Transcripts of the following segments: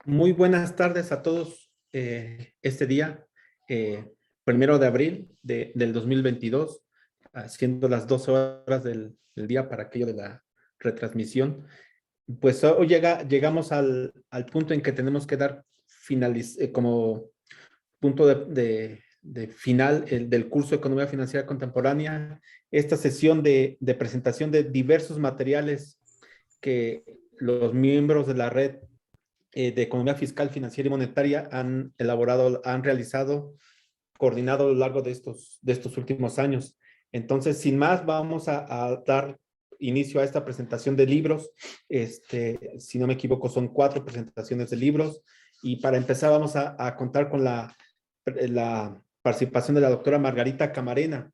Muy buenas tardes a todos este día, eh, 1 de abril del 2022, siendo las 12 horas del día para aquello de la retransmisión. Pues hoy llegamos al punto en que tenemos que dar como punto de final del curso de Economía Financiera Contemporánea, esta sesión de presentación de diversos materiales que los miembros de la red de Economía Fiscal, Financiera y Monetaria han elaborado, han realizado, coordinado a lo largo de estos últimos años. Entonces, sin más, vamos a dar inicio a esta presentación de libros. Si no me equivoco, son 4 presentaciones de libros. Y para empezar, vamos a contar con la participación de la doctora Margarita Camarena.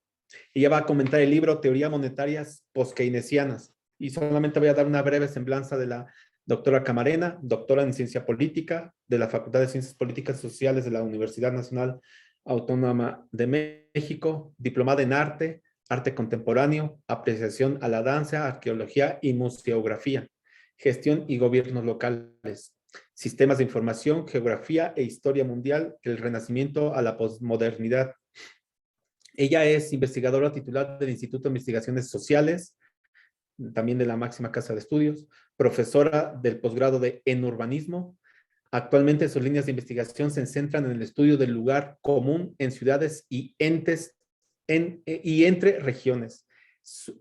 Ella va a comentar el libro Teoría Monetarias Post-Keynesianas. Y solamente voy a dar una breve semblanza de la doctora Camarena, doctora en Ciencia Política de la Facultad de Ciencias Políticas y Sociales de la Universidad Nacional Autónoma de México, diplomada en Arte, Arte Contemporáneo, Apreciación a la Danza, Arqueología y Museografía, Gestión y Gobiernos Locales, Sistemas de Información, Geografía e Historia Mundial, el Renacimiento a la Posmodernidad. Ella es investigadora titular del Instituto de Investigaciones Sociales, también de la máxima casa de estudios, profesora del posgrado en urbanismo. Actualmente sus líneas de investigación se centran en el estudio del lugar común en ciudades y entes y entre regiones,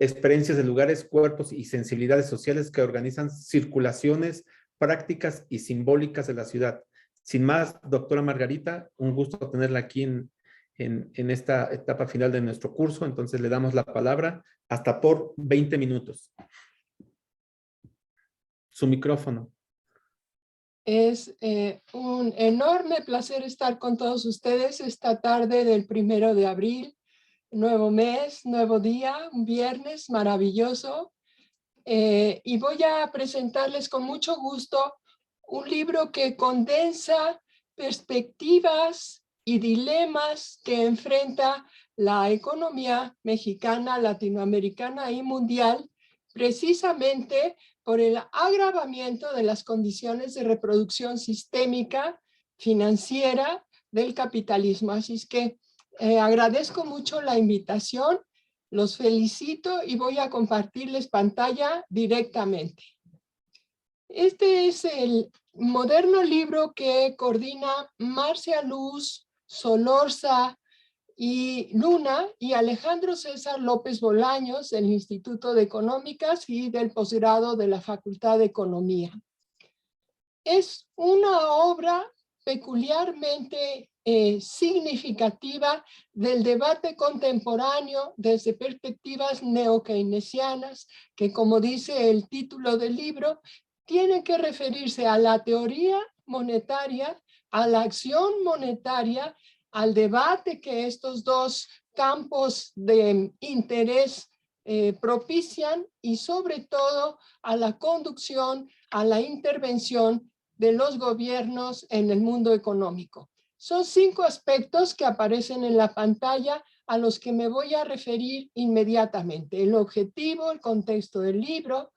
experiencias de lugares, cuerpos y sensibilidades sociales que organizan circulaciones prácticas y simbólicas de la ciudad. Sin más, doctora Margarita, un gusto tenerla aquí en esta etapa final de nuestro curso. Entonces le damos la palabra hasta por 20 minutos. Su micrófono. Es un enorme placer estar con todos ustedes esta tarde del 1 de abril, nuevo mes, nuevo día, un viernes maravilloso. Y voy a presentarles con mucho gusto un libro que condensa perspectivas y dilemas que enfrenta la economía mexicana, latinoamericana y mundial, precisamente por el agravamiento de las condiciones de reproducción sistémica financiera del capitalismo. Así es que agradezco mucho la invitación, los felicito y voy a compartirles pantalla directamente. Este es el moderno libro que coordina Marcia Luz, Solorza y Luna y Alejandro César López Bolaños del Instituto de Económicas y del posgrado de la Facultad de Economía. Es una obra peculiarmente significativa del debate contemporáneo desde perspectivas neo-keynesianas, que, como dice el título del libro, tiene que referirse a la teoría monetaria, a la acción monetaria, al debate que estos dos campos de interés propician y sobre todo a la conducción, a la intervención de los gobiernos en el mundo económico. Son 5 aspectos que aparecen en la pantalla a los que me voy a referir inmediatamente. El objetivo, el contexto del libro,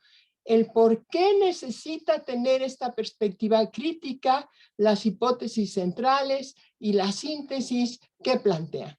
el por qué necesita tener esta perspectiva crítica, las hipótesis centrales y la síntesis que plantean.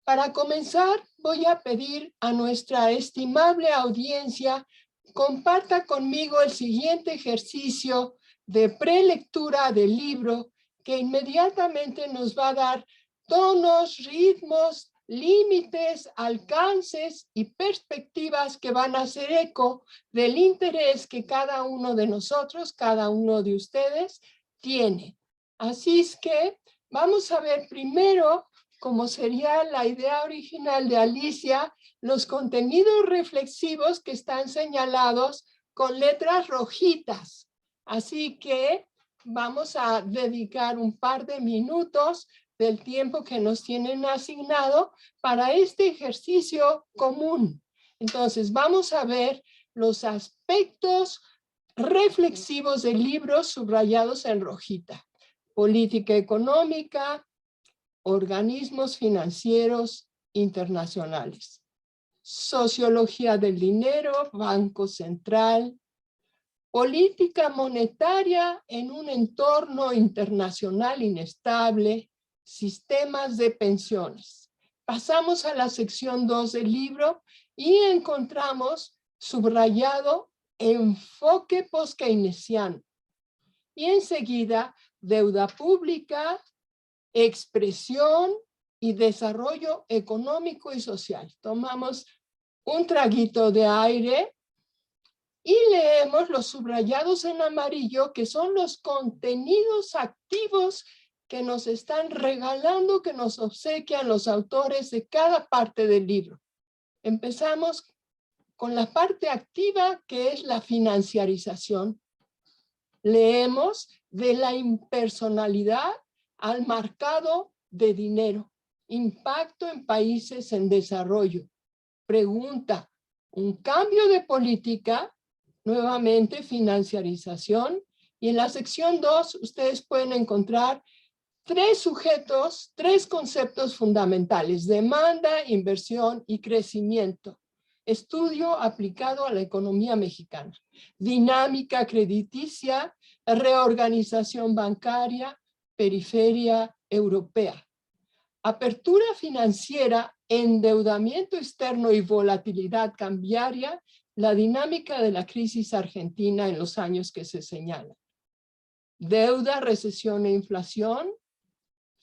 Para comenzar, voy a pedir a nuestra estimable audiencia comparta conmigo el siguiente ejercicio de prelectura del libro que inmediatamente nos va a dar tonos, ritmos, límites, alcances y perspectivas que van a hacer eco del interés que cada uno de nosotros, cada uno de ustedes tiene. Así es que vamos a ver primero, como sería la idea original de Alicia, los contenidos reflexivos que están señalados con letras rojitas. Así que vamos a dedicar un par de minutos del tiempo que nos tienen asignado para este ejercicio común. Entonces vamos a ver los aspectos reflexivos del libro subrayados en rojita. Política económica, organismos financieros internacionales, sociología del dinero, Banco Central, política monetaria en un entorno internacional inestable, sistemas de pensiones. Pasamos a la sección 2 del libro y encontramos subrayado enfoque post-keynesiano. Y enseguida, deuda pública, expresión y desarrollo económico y social. Tomamos un traguito de aire y leemos los subrayados en amarillo, que son los contenidos activos que nos están regalando, que nos obsequian los autores de cada parte del libro. Empezamos con la parte activa, que es la financiarización. Leemos de la impersonalidad al mercado de dinero, impacto en países en desarrollo. Pregunta, un cambio de política, nuevamente financiarización, y en la sección 2 ustedes pueden encontrar tres sujetos, tres conceptos fundamentales: demanda, inversión y crecimiento. Estudio aplicado a la economía mexicana. Dinámica crediticia, reorganización bancaria, periferia europea. Apertura financiera, endeudamiento externo y volatilidad cambiaria, la dinámica de la crisis argentina en los años que se señalan. Deuda, recesión e inflación.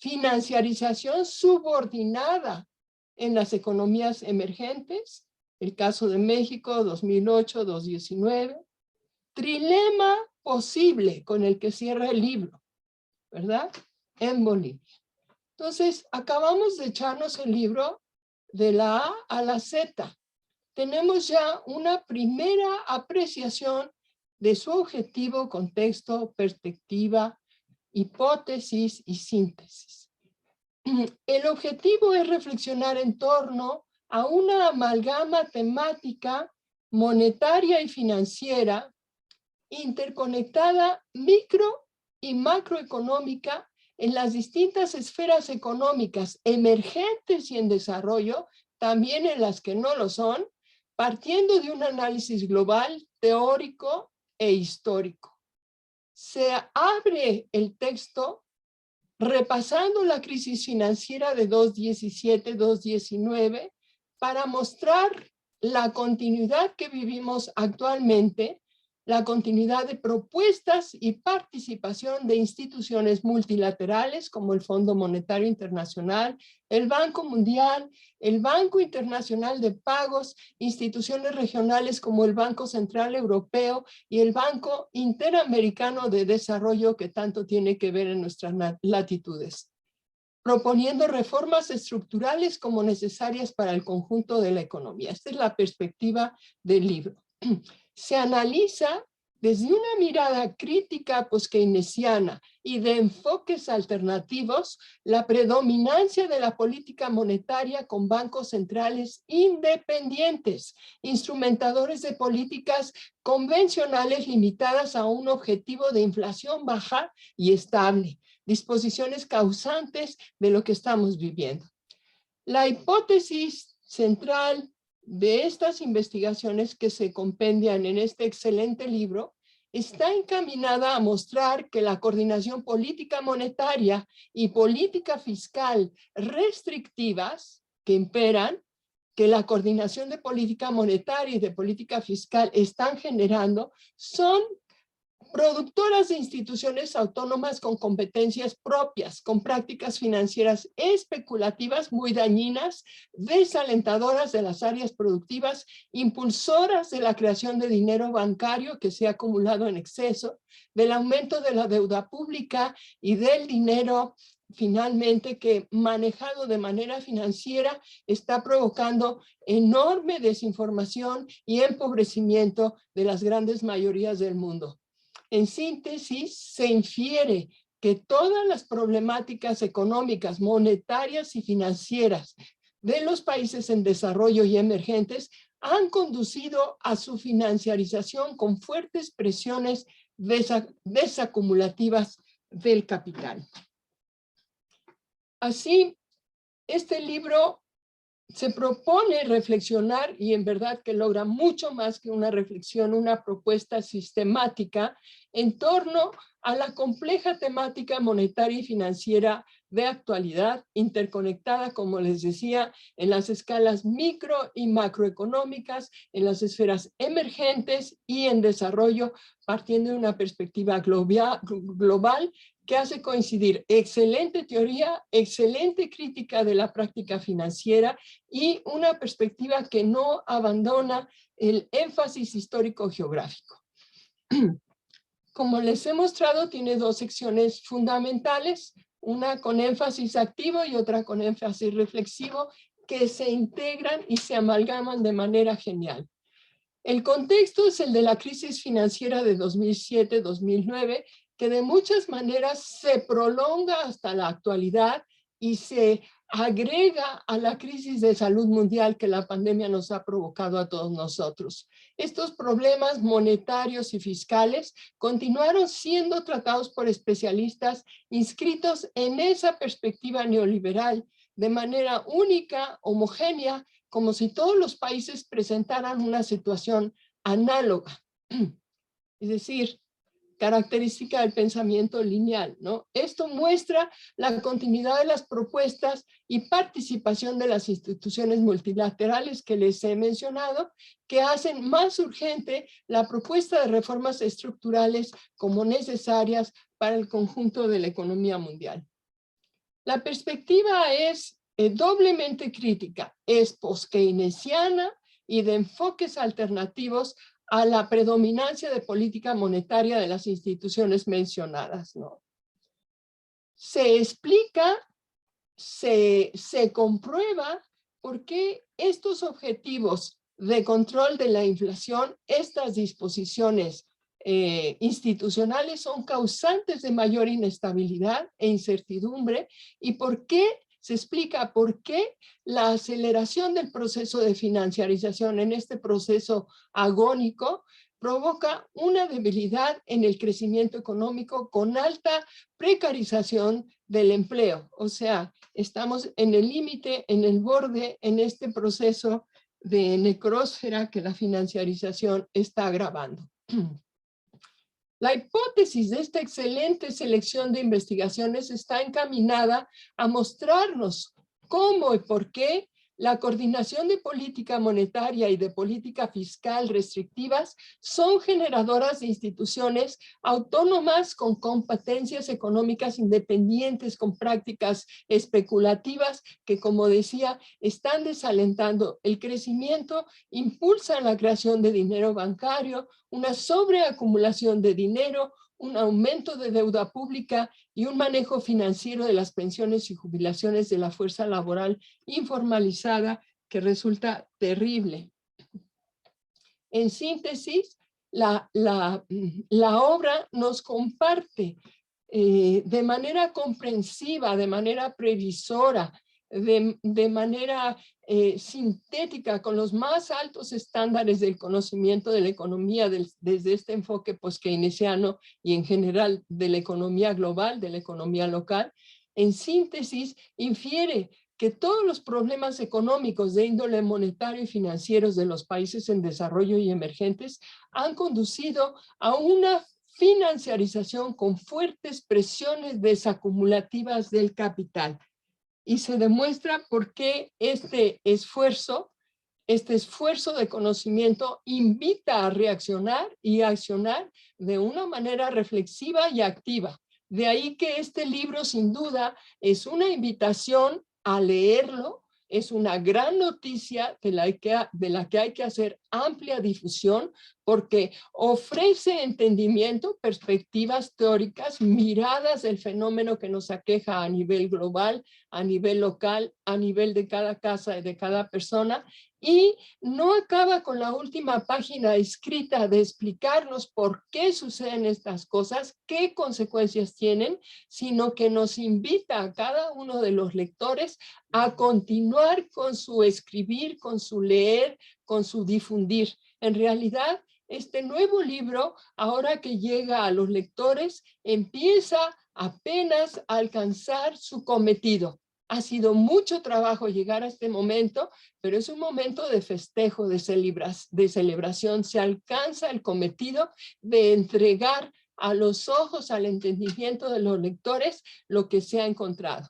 Financiarización subordinada en las economías emergentes, el caso de México 2008-2019, trilema posible con el que cierra el libro, ¿verdad? En Bolivia. Entonces, acabamos de echarnos el libro de la A a la Z. Tenemos ya una primera apreciación de su objetivo, contexto, perspectiva, hipótesis y síntesis. El objetivo es reflexionar en torno a una amalgama temática monetaria y financiera interconectada micro y macroeconómica en las distintas esferas económicas emergentes y en desarrollo, también en las que no lo son, partiendo de un análisis global, teórico e histórico. Se abre el texto repasando la crisis financiera de 2017-2019 para mostrar la continuidad que vivimos actualmente, la continuidad de propuestas y participación de instituciones multilaterales como el Fondo Monetario Internacional, el Banco Mundial, el Banco Internacional de Pagos, instituciones regionales como el Banco Central Europeo y el Banco Interamericano de Desarrollo, que tanto tiene que ver en nuestras latitudes, proponiendo reformas estructurales como necesarias para el conjunto de la economía. Esta es la perspectiva del libro. Se analiza desde una mirada crítica post-keynesiana y de enfoques alternativos la predominancia de la política monetaria con bancos centrales independientes, instrumentadores de políticas convencionales limitadas a un objetivo de inflación baja y estable, disposiciones causantes de lo que estamos viviendo. La hipótesis central de estas investigaciones que se compendian en este excelente libro está encaminada a mostrar que la coordinación política monetaria y política fiscal restrictivas que imperan, que la coordinación de política monetaria y de política fiscal están generando, son productoras de instituciones autónomas con competencias propias, con prácticas financieras especulativas muy dañinas, desalentadoras de las áreas productivas, impulsoras de la creación de dinero bancario que se ha acumulado en exceso, del aumento de la deuda pública y del dinero finalmente que, manejado de manera financiera, está provocando enorme desinformación y empobrecimiento de las grandes mayorías del mundo. En síntesis, se infiere que todas las problemáticas económicas, monetarias y financieras de los países en desarrollo y emergentes han conducido a su financiarización con fuertes presiones desacumulativas del capital. Así, este libro se propone reflexionar, y en verdad que logra mucho más que una reflexión, una propuesta sistemática en torno a la compleja temática monetaria y financiera de actualidad, interconectada, como les decía, en las escalas micro y macroeconómicas, en las esferas emergentes y en desarrollo, partiendo de una perspectiva global que hace coincidir excelente teoría, excelente crítica de la práctica financiera y una perspectiva que no abandona el énfasis histórico-geográfico. Como les he mostrado, tiene dos secciones fundamentales, una con énfasis activo y otra con énfasis reflexivo, que se integran y se amalgaman de manera genial. El contexto es el de la crisis financiera de 2007-2009, que de muchas maneras se prolonga hasta la actualidad y se agrega a la crisis de salud mundial que la pandemia nos ha provocado a todos nosotros. Estos problemas monetarios y fiscales continuaron siendo tratados por especialistas inscritos en esa perspectiva neoliberal de manera única, homogénea, como si todos los países presentaran una situación análoga. Es decir, característica del pensamiento lineal, ¿no? Esto muestra la continuidad de las propuestas y participación de las instituciones multilaterales que les he mencionado, que hacen más urgente la propuesta de reformas estructurales como necesarias para el conjunto de la economía mundial. La perspectiva es doblemente crítica, es post-keynesiana y de enfoques alternativos a la predominancia de política monetaria de las instituciones mencionadas, ¿no? Se explica, se comprueba por qué estos objetivos de control de la inflación, estas disposiciones institucionales son causantes de mayor inestabilidad e incertidumbre, y por qué se explica por qué la aceleración del proceso de financiarización en este proceso agónico provoca una debilidad en el crecimiento económico con alta precarización del empleo. O sea, estamos en el límite, en el borde, en este proceso de necrósfera que la financiarización está agravando. La hipótesis de esta excelente selección de investigaciones está encaminada a mostrarnos cómo y por qué la coordinación de política monetaria y de política fiscal restrictivas son generadoras de instituciones autónomas con competencias económicas independientes, con prácticas especulativas que, como decía, están desalentando el crecimiento, impulsan la creación de dinero bancario, una sobreacumulación de dinero, un aumento de deuda pública y un manejo financiero de las pensiones y jubilaciones de la fuerza laboral informalizada que resulta terrible. En síntesis, la obra nos comparte de manera comprensiva, de manera previsora, de manera sintética, con los más altos estándares del conocimiento de la economía desde este enfoque post-keynesiano y en general de la economía global, de la economía local. En síntesis, infiere que todos los problemas económicos de índole monetario y financieros de los países en desarrollo y emergentes han conducido a una financiarización con fuertes presiones desacumulativas del capital. Y se demuestra por qué este esfuerzo de conocimiento invita a reaccionar y a accionar de una manera reflexiva y activa. De ahí que este libro sin duda es una invitación a leerlo, es una gran noticia de la que hay que hacer amplia difusión, porque ofrece entendimiento, perspectivas teóricas, miradas del fenómeno que nos aqueja a nivel global, a nivel local, a nivel de cada casa y de cada persona, y no acaba con la última página escrita de explicarnos por qué suceden estas cosas, qué consecuencias tienen, sino que nos invita a cada uno de los lectores a continuar con su escribir, con su leer, con su difundir. En realidad, este nuevo libro, ahora que llega a los lectores, empieza apenas a alcanzar su cometido. Ha sido mucho trabajo llegar a este momento, pero es un momento de festejo, de celebración. Se alcanza el cometido de entregar a los ojos, al entendimiento de los lectores, lo que se ha encontrado.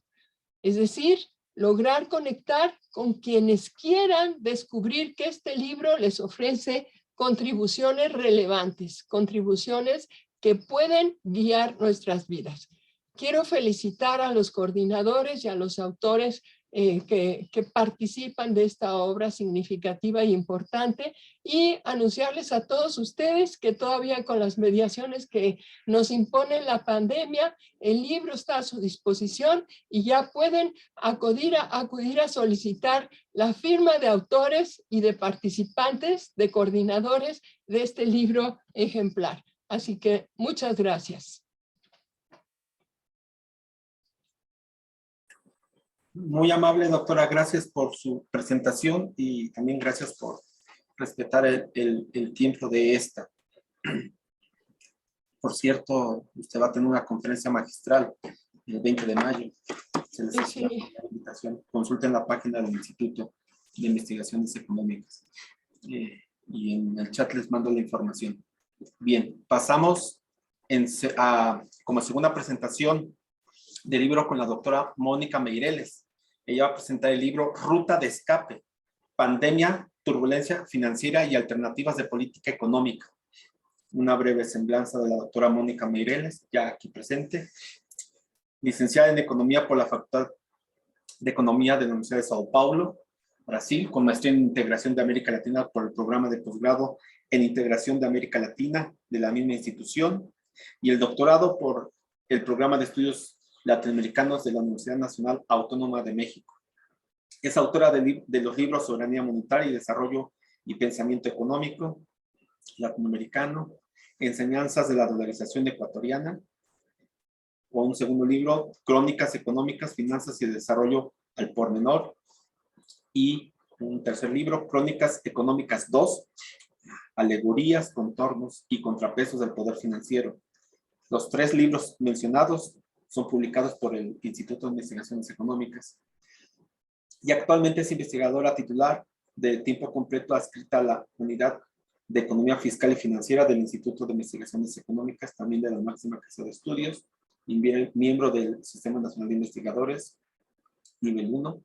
Es decir, lograr conectar con quienes quieran descubrir que este libro les ofrece contribuciones relevantes, contribuciones que pueden guiar nuestras vidas. Quiero felicitar a los coordinadores y a los autores que participan de esta obra significativa e importante, y anunciarles a todos ustedes que todavía con las mediaciones que nos impone la pandemia, el libro está a su disposición y ya pueden acudir a solicitar la firma de autores y de participantes, de coordinadores de este libro ejemplar. Así que muchas gracias. Muy amable, doctora. Gracias por su presentación y también gracias por respetar el tiempo de esta. Por cierto, usted va a tener una conferencia magistral el 20 de mayo. Se les hace la invitación. Consulten la página del Instituto de Investigaciones Económicas. Y en el chat les mando la información. Bien, pasamos como segunda presentación del libro con la doctora Mónica Meireles. Ella va a presentar el libro Ruta de Escape, Pandemia, Turbulencia Financiera y Alternativas de Política Económica. Una breve semblanza de la doctora Mónica Meireles, ya aquí presente. Licenciada en Economía por la Facultad de Economía de la Universidad de Sao Paulo, Brasil, con maestría en Integración de América Latina por el programa de posgrado en Integración de América Latina de la misma institución, y el doctorado por el programa de estudios latinoamericanos de la Universidad Nacional Autónoma de México. Es autora de los libros Soberanía Monetaria y Desarrollo y Pensamiento Económico Latinoamericano, Enseñanzas de la Dolarización Ecuatoriana, o un segundo libro, Crónicas Económicas, Finanzas y Desarrollo al Pormenor, y un tercer libro, Crónicas Económicas 2, Alegorías, Contornos y Contrapesos del Poder Financiero. Los tres libros mencionados son publicados por el Instituto de Investigaciones Económicas. Y actualmente es investigadora titular de tiempo completo adscrita a la Unidad de Economía Fiscal y Financiera del Instituto de Investigaciones Económicas, también de la máxima casa de estudios, y miembro del Sistema Nacional de Investigadores, nivel 1,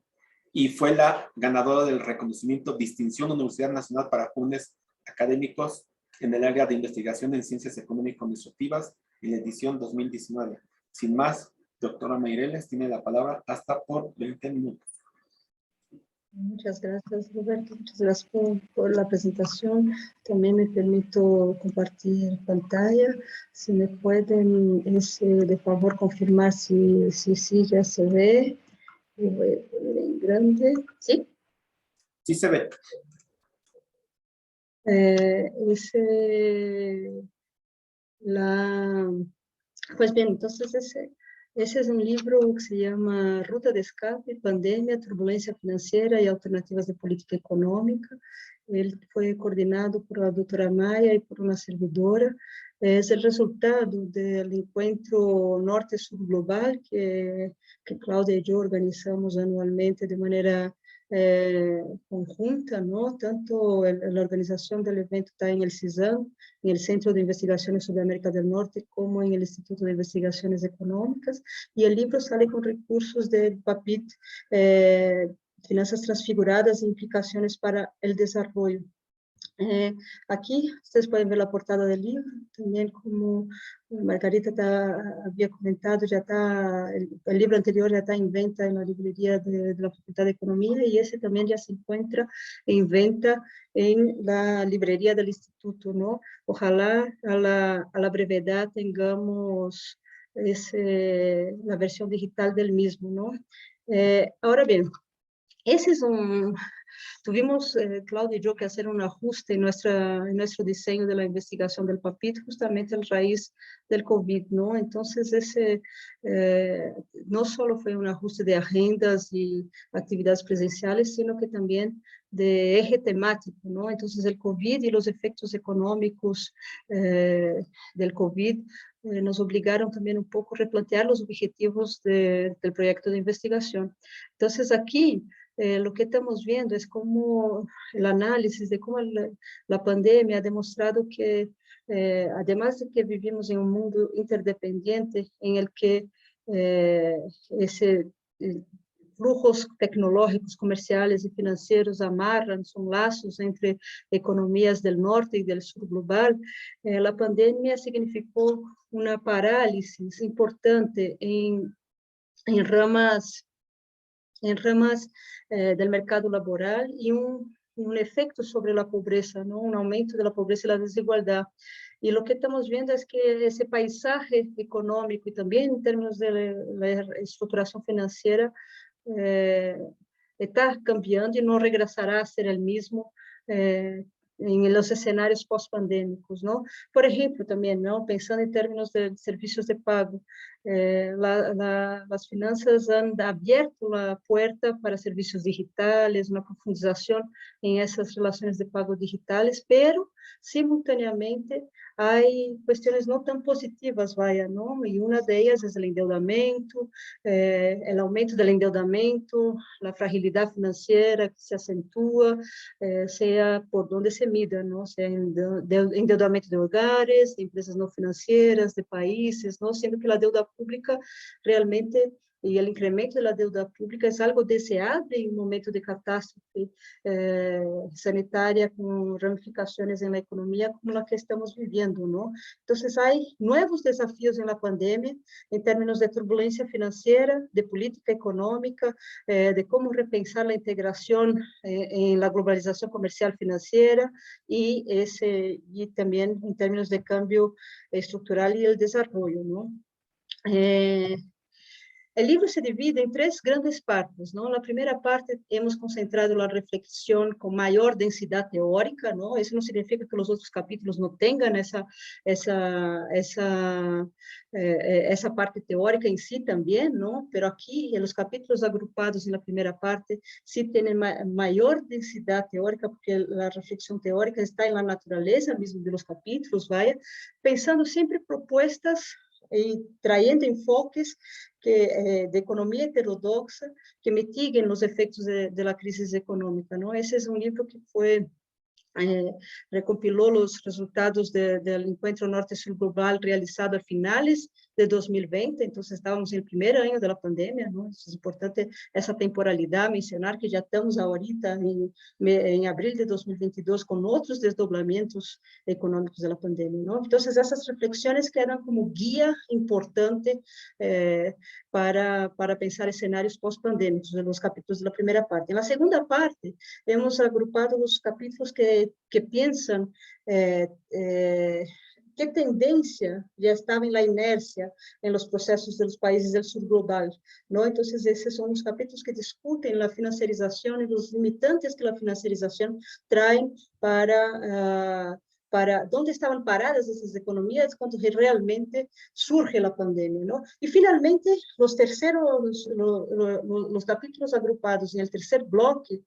y fue la ganadora del reconocimiento Distinción Universidad Nacional para Jóvenes Académicos en el área de investigación en ciencias económico-administrativas en la edición 2019. Sin más, doctora Meireles tiene la palabra hasta por 20 minutos. Muchas gracias, Roberto. Muchas gracias por la presentación. También me permito compartir pantalla. Si me pueden, de favor, confirmar si ya se ve. Lo voy a poner en grande. ¿Sí? Sí se ve. Pues bien, entonces ese es un libro que se llama Ruta de Escape, Pandemia, Turbulencia Financiera y Alternativas de Política Económica. Él fue coordinado por la doctora Maya y por una servidora. Es el resultado del encuentro Norte-Sur Global que Claudia y yo organizamos anualmente de manera conjunta, ¿no? Tanto la organización del evento está en el CISAM, en el Centro de Investigaciones sobre América del Norte, como en el Instituto de Investigaciones Económicas, y el libro sale con recursos del PAPIT, Finanzas Transfiguradas e Implicaciones para el Desarrollo. Aquí ustedes pueden ver la portada del libro, también como Margarita había comentado, ya está, el libro anterior ya está en venta en la librería de la Facultad de Economía, y ese también ya se encuentra en venta en la librería del instituto, ¿no? Ojalá a la brevedad tengamos la versión digital del mismo, ¿no? Ahora bien, ese es tuvimos, Claudia y yo, que hacer un ajuste en nuestro diseño de la investigación del PAPIT, justamente a raíz del COVID, ¿no? Entonces, no solo fue un ajuste de agendas y actividades presenciales, sino que también de eje temático, ¿no? Entonces, el COVID y los efectos económicos del COVID nos obligaron también un poco a replantear los objetivos del proyecto de investigación. Entonces, aquí lo que estamos viendo es cómo el análisis de cómo la pandemia ha demostrado que, además de que vivimos en un mundo interdependiente en el que ese flujos tecnológicos, comerciales y financieros amarran, son lazos entre economías del norte y del sur global, la pandemia significó una parálisis importante en ramas del mercado laboral y un efecto sobre la pobreza, ¿no? Un aumento de la pobreza y la desigualdad. Y lo que estamos viendo es que ese paisaje económico y también en términos de la estructuración financiera está cambiando y no regresará a ser el mismo en los escenarios post-pandémicos, ¿no? Por ejemplo, también, ¿no? Pensando en términos de servicios de pago, las finanzas han abierto la puerta para servicios digitales, una profundización en esas relaciones de pago digitales, pero simultáneamente hay cuestiones no tan positivas, vaya, ¿no? Y una de ellas es el endeudamiento, el aumento del endeudamiento, la fragilidad financiera que se acentúa, sea por donde se mida, ¿no? Sea endeudamiento de hogares, de empresas no financieras, de países, ¿no? Siendo que la deuda pública realmente, y el incremento de la deuda pública es algo deseable en un momento de catástrofe sanitaria con ramificaciones en la economía como la que estamos viviendo, ¿no? Entonces, hay nuevos desafíos en la pandemia en términos de turbulencia financiera, de política económica, de cómo repensar la integración en la globalización comercial financiera y también en términos de cambio estructural y el desarrollo, ¿no? El libro se divide en tres grandes partes, ¿no? La primera parte hemos concentrado la reflexión con mayor densidad teórica, ¿no? Eso no significa que los otros capítulos no tengan esa parte teórica en sí también, ¿no? Pero aquí, en los capítulos agrupados en la primera parte, sí tienen mayor densidad teórica, porque la reflexión teórica está en la naturaleza misma de los capítulos, vaya, pensando siempre propuestas y trayendo enfoques de economía heterodoxa que mitiguen los efectos de la crisis económica, ¿no? Ese es un libro que recompiló los resultados del encuentro norte-sur global realizado a finales de 2020, entonces estábamos en el primer año de la pandemia, ¿no? Es importante esa temporalidad, mencionar que ya estamos ahorita en abril de 2022 con otros desdoblamientos económicos de la pandemia, ¿no? Entonces esas reflexiones quedan como guía importante para pensar escenarios post-pandémicos en los capítulos de la primera parte. En la segunda parte, hemos agrupado los capítulos que piensan qué tendencia ya estaba en la inercia en los procesos de los países del sur global, ¿no? Entonces, esos son los capítulos que discuten la financiarización y los limitantes que la financiarización trae para dónde estaban paradas esas economías cuando realmente surge la pandemia, ¿no? Y finalmente, los capítulos agrupados en el tercer bloque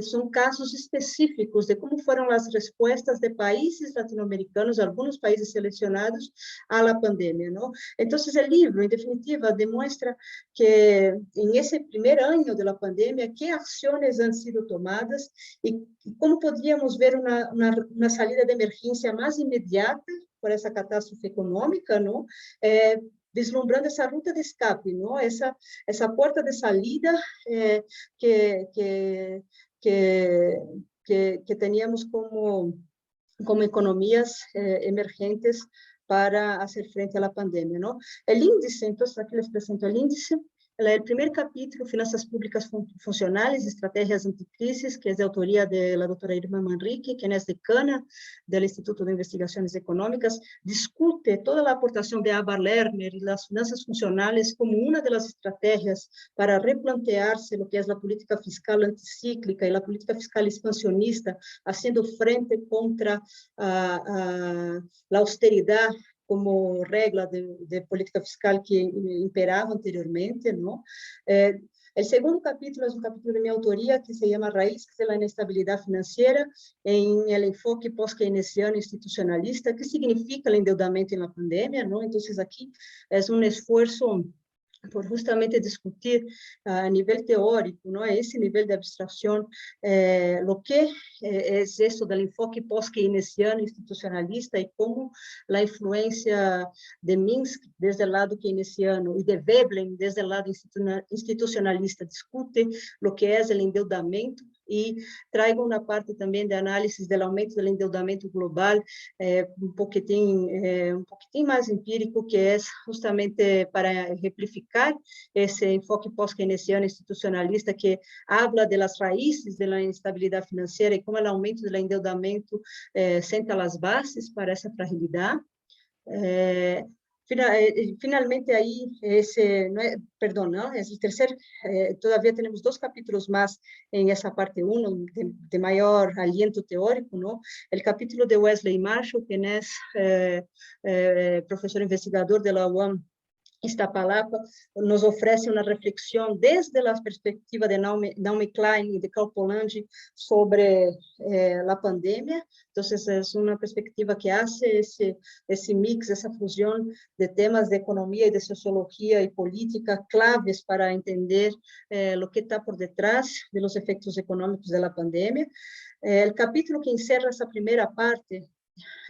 son casos específicos de cómo fueron las respuestas de países latinoamericanos, algunos países seleccionados, a la pandemia, ¿no? Entonces, el libro, en definitiva, demuestra que en ese primer año de la pandemia, qué acciones han sido tomadas y cómo podríamos ver una salida de emergência mais imediata por essa catástrofe econômica, não? Vislumbrando essa ruta de escape, não? Essa porta de salida que teníamos como economías emergentes para hacer frente a la pandemia, ¿no? El índice, entonces aquí les presento el índice. El primer capítulo, Finanzas Públicas Funcionales, Estrategias Anticrisis, que es de autoría de la doctora Irma Manrique, quien es decana del Instituto de Investigaciones Económicas, discute toda la aportación de Ava Lerner y las finanzas funcionales como una de las estrategias para replantearse lo que es la política fiscal anticíclica y la política fiscal expansionista, haciendo frente contra la austeridad como regla de política fiscal que imperava anteriormente, não? El segundo capítulo es un capítulo de mi autoría que se llama Raíces de la Inestabilidad Financiera en el enfoque post-keynesiano institucionalista. ¿Qué significa el endeudamiento en la pandemia, ¿no? Entonces, aquí es un esfuerzo por justamente discutir a nivel teórico, ¿no? Ese nivel de abstracción, lo que es eso del enfoque post-keynesiano institucionalista y cómo la influencia de Minsk desde el lado keynesiano y de Veblen desde el lado institucionalista discute lo que es el endeudamiento y traigo una parte también de análisis del aumento del endeudamiento global, un poquitín más empírico, que es justamente para ejemplificar ese enfoque post-keynesiano institucionalista que habla de las raíces de la inestabilidad financiera y cómo el aumento del endeudamiento senta las bases para esa fragilidad. Finalmente ahí, perdón, ¿no? Es el tercer, todavía tenemos 2 capítulos más en esa parte 1 de mayor aliento teórico, ¿no? El capítulo de Wesley Marshall, quien es profesor investigador de la UAM Iztapalapa, nos ofrece uma reflexão desde a perspectiva de Naomi Klein e de Karl Polanyi sobre a pandemia. Então, é uma perspectiva que faz esse mix, essa fusão de temas de economia e de sociologia e política claves para entender o que está por detrás dos efeitos econômicos da pandemia. O capítulo que encerra essa primeira parte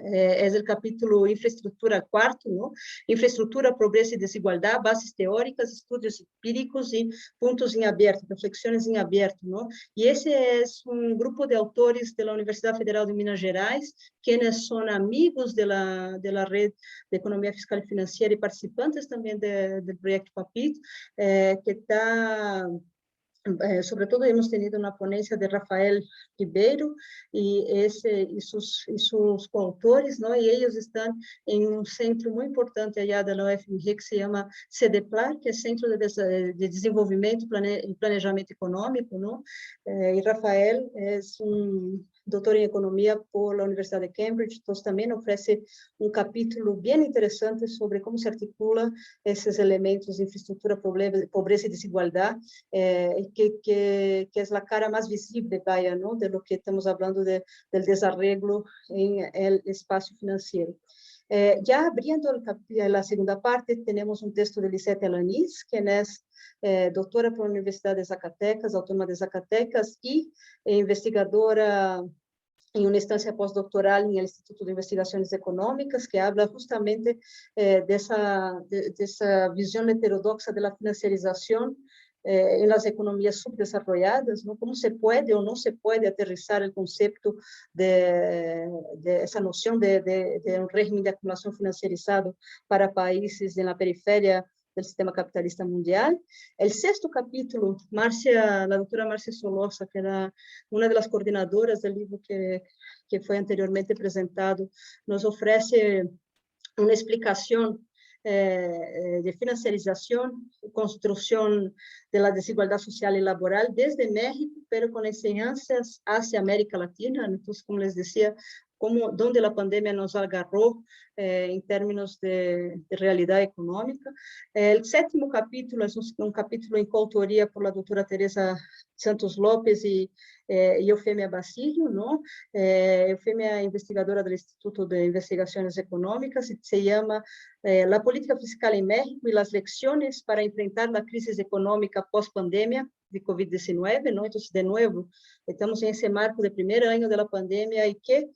es el capítulo Infraestructura cuarto, ¿no? Infraestructura, pobreza y desigualdad, bases teóricas, estudios empíricos y puntos en abierto, reflexiones en abierto, ¿no? Y ese es un grupo de autores de la Universidad Federal de Minas Gerais, quienes son amigos de la Red de Economía Fiscal y Financiera y participantes también del proyecto PAPIT, que está... sobre todo hemos tenido una ponencia de Rafael Ribeiro y sus coautores, ¿no? Y ellos están en un centro muy importante allá de la UFMG que se llama CDPLAR, que es Centro de Desenvolvimento y Planejamento Econômico, ¿no? Y Rafael es un doutor em economia por la Universidade de Cambridge, então também oferece capítulo bem interessante sobre como se articula esses elementos de infraestrutura, pobreza e desigualdade, que é a cara mais visível, vaya, ¿no? De lo que estamos falando del desarreglo en el espacio financiero. Ya abriendo la segunda parte, tenemos un texto de Lisette Alanis, quien es doutora por la Universidad de Zacatecas, Autónoma de Zacatecas, y investigadora em uma instância pós-doutoral no Instituto de Investigações Econômicas, que habla justamente dessa visão heterodoxa da financiarização em las economias subdesarrolladas, ¿no? Cómo se puede o no se puede aterrizar el concepto de esa noción de un régimen de acumulación financiarizado para países en la periferia del sistema capitalista mundial. El sexto capítulo, la doctora Márcia Solosa, que era una de las coordinadoras del libro que fue anteriormente presentado, nos ofrece una explicación de financiarización, construcción de la desigualdad social y laboral desde México, pero con enseñanzas hacia América Latina. Entonces, como les decía, donde la pandemia nos agarró en términos de realidad económica. El séptimo capítulo es un capítulo en coautoría por la doctora Teresa Santos López y Eufemia Basilio, ¿no? Eufemia, investigadora del Instituto de Investigaciones Económicas, se llama La política fiscal en México y las lecciones para enfrentar la crisis económica post-pandemia de COVID-19, ¿no? Entonces, de nuevo, estamos en ese marco de primer año de la pandemia y qué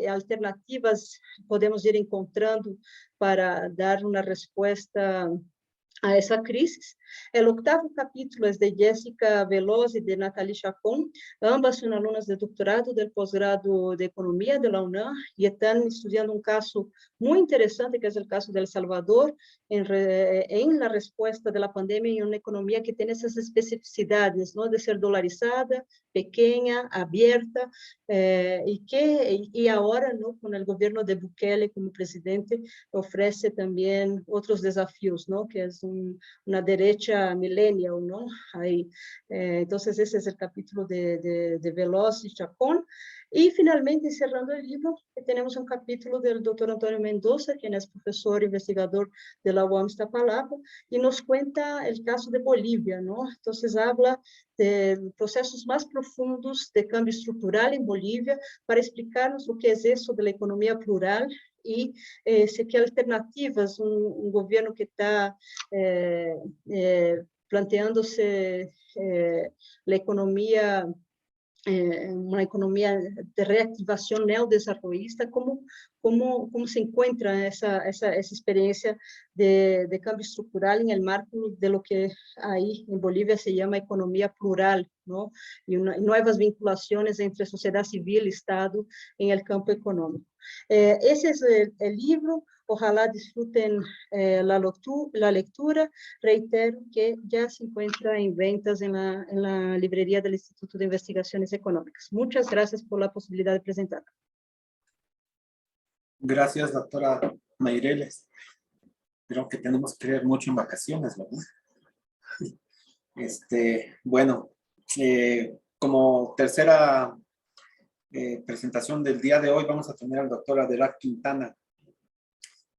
alternativas podemos ir encontrando para dar una respuesta a esa crisis. El octavo capítulo es de Jessica Veloz y de Nathalie Chacón. Ambas son alumnas de doctorado del posgrado de Economía de la UNAM y están estudiando un caso muy interesante, que es el caso de El Salvador, en la respuesta de la pandemia en una economía que tiene esas especificidades, ¿no? De ser dolarizada, pequeña, abierta, y ahora, ¿no? Con el gobierno de Bukele como presidente, ofrece también otros desafíos, ¿no? Que es una derecha millennial, ¿no? Ahí, entonces ese es el capítulo de Veloz y Chacón. Y finalmente, cerrando el libro, tenemos un capítulo del doctor Antonio Mendoza, quien es profesor investigador de la UAM Iztapalapa, y nos cuenta el caso de Bolivia, ¿no? Entonces habla de procesos más profundos de cambio estructural en Bolivia para explicarnos lo que es eso de la economía plural y qué alternativas un gobierno que está planteándose la economía una economía de reactivación neodesarrollista, ¿cómo se encuentra esa experiencia de cambio estructural en el marco de lo que ahí en Bolivia se llama economía plural, ¿no? Y nuevas vinculaciones entre sociedad civil y Estado en el campo económico. Ese es el libro. Ojalá disfruten la lectura. Reitero que ya se encuentra en ventas en la librería del Instituto de Investigaciones Económicas. Muchas gracias por la posibilidad de presentar. Gracias, doctora Mayreles. Creo que tenemos que creer mucho en vacaciones, ¿verdad? Bueno, como tercera presentación del día de hoy, vamos a tener al doctor Adelaide Quintana,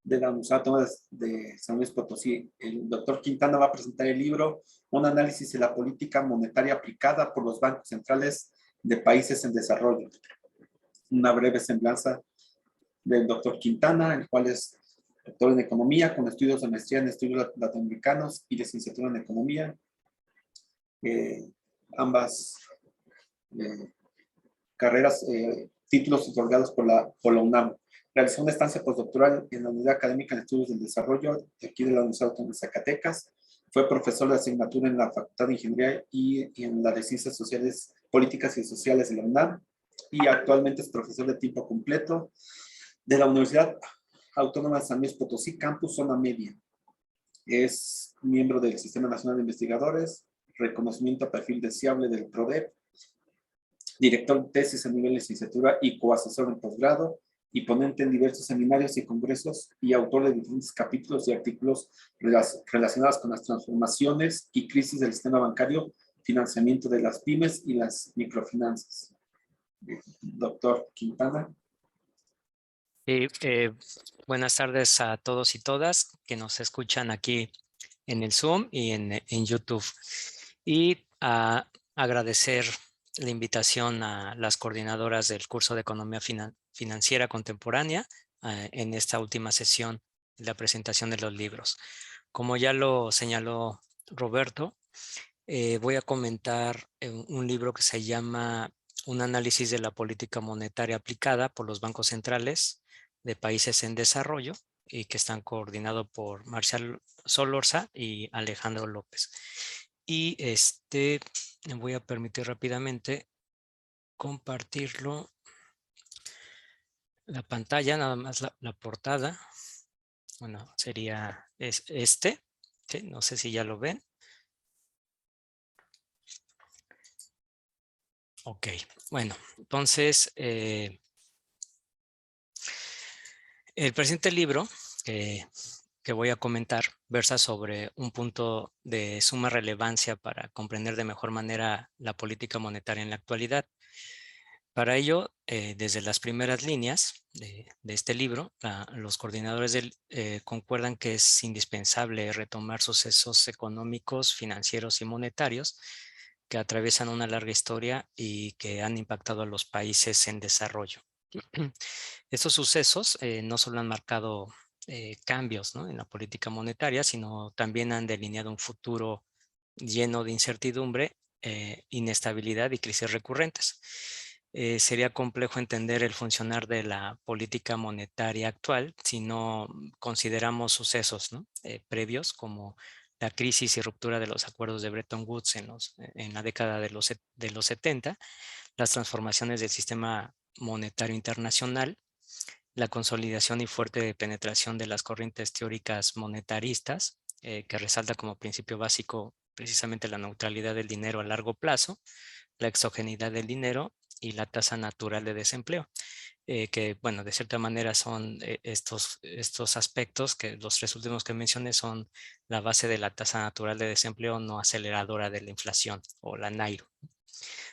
de la Universidad Autónoma de San Luis Potosí. El doctor Quintana va a presentar el libro Un análisis de la política monetaria aplicada por los bancos centrales de países en desarrollo. Una breve semblanza del doctor Quintana, el cual es doctor en economía con estudios de maestría en estudios latinoamericanos y licenciatura en economía. Ambas carreras, títulos otorgados por la UNAM. Realizó una estancia postdoctoral en la Unidad Académica en Estudios del Desarrollo de aquí de la Universidad Autónoma de Zacatecas. Fue profesor de asignatura en la Facultad de Ingeniería y en la de Ciencias Sociales, Políticas y Sociales de la UNAM. Y actualmente es profesor de tiempo completo de la Universidad Autónoma de San Luis Potosí, Campus Zona Media. Es miembro del Sistema Nacional de Investigadores, reconocimiento a perfil deseable del PRODEP, director de tesis a nivel de licenciatura y coasesor en posgrado, y ponente en diversos seminarios y congresos, y autor de diferentes capítulos y artículos relacionados con las transformaciones y crisis del sistema bancario, financiamiento de las pymes y las microfinanzas. Doctor Quintana. Buenas tardes a todos y todas que nos escuchan aquí en el Zoom y en YouTube. Y agradecer la invitación a las coordinadoras del curso de Economía Financiera Contemporánea en esta última sesión de la presentación de los libros. Como ya lo señaló Roberto, voy a comentar un libro que se llama Un análisis de la política monetaria aplicada por los bancos centrales de países en desarrollo, y que están coordinados por Marcial Solorza y Alejandro López. Y voy a permitir rápidamente compartirlo. La pantalla, nada más la portada. Bueno, sería ¿sí? No sé si ya lo ven. Ok, bueno, entonces el presente libro que voy a comentar versa sobre un punto de suma relevancia para comprender de mejor manera la política monetaria en la actualidad. Para ello, desde las primeras líneas de este libro, los coordinadores concuerdan que es indispensable retomar sucesos económicos, financieros y monetarios que atraviesan una larga historia y que han impactado a los países en desarrollo. Estos sucesos no solo han marcado cambios, ¿no?, en la política monetaria, sino también han delineado un futuro lleno de incertidumbre, inestabilidad y crisis recurrentes. Sería complejo entender el funcionar de la política monetaria actual si no consideramos sucesos, ¿no?, previos, como la crisis y ruptura de los acuerdos de Bretton Woods en la década de los 70, las transformaciones del sistema monetario internacional, la consolidación y fuerte penetración de las corrientes teóricas monetaristas, que resalta como principio básico precisamente la neutralidad del dinero a largo plazo, la exogeneidad del dinero y la tasa natural de desempleo, que, bueno, de cierta manera son estos aspectos, que los tres últimos que mencioné son la base de la tasa natural de desempleo no aceleradora de la inflación, o la NAIRO.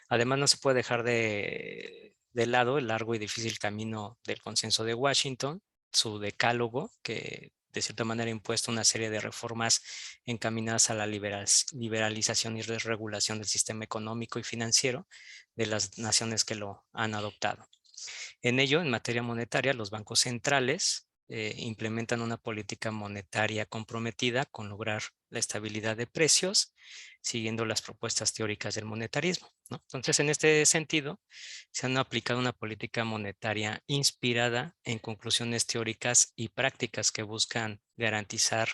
Además, no se puede dejar de de lado el largo y difícil camino del consenso de Washington, su decálogo, que de cierta manera ha impuesto una serie de reformas encaminadas a la liberalización y regulación del sistema económico y financiero de las naciones que lo han adoptado. En ello, en materia monetaria, los bancos centrales implementan una política monetaria comprometida con lograr la estabilidad de precios, siguiendo las propuestas teóricas del monetarismo, ¿no? Entonces, en este sentido, se han aplicado una política monetaria inspirada en conclusiones teóricas y prácticas que buscan garantizar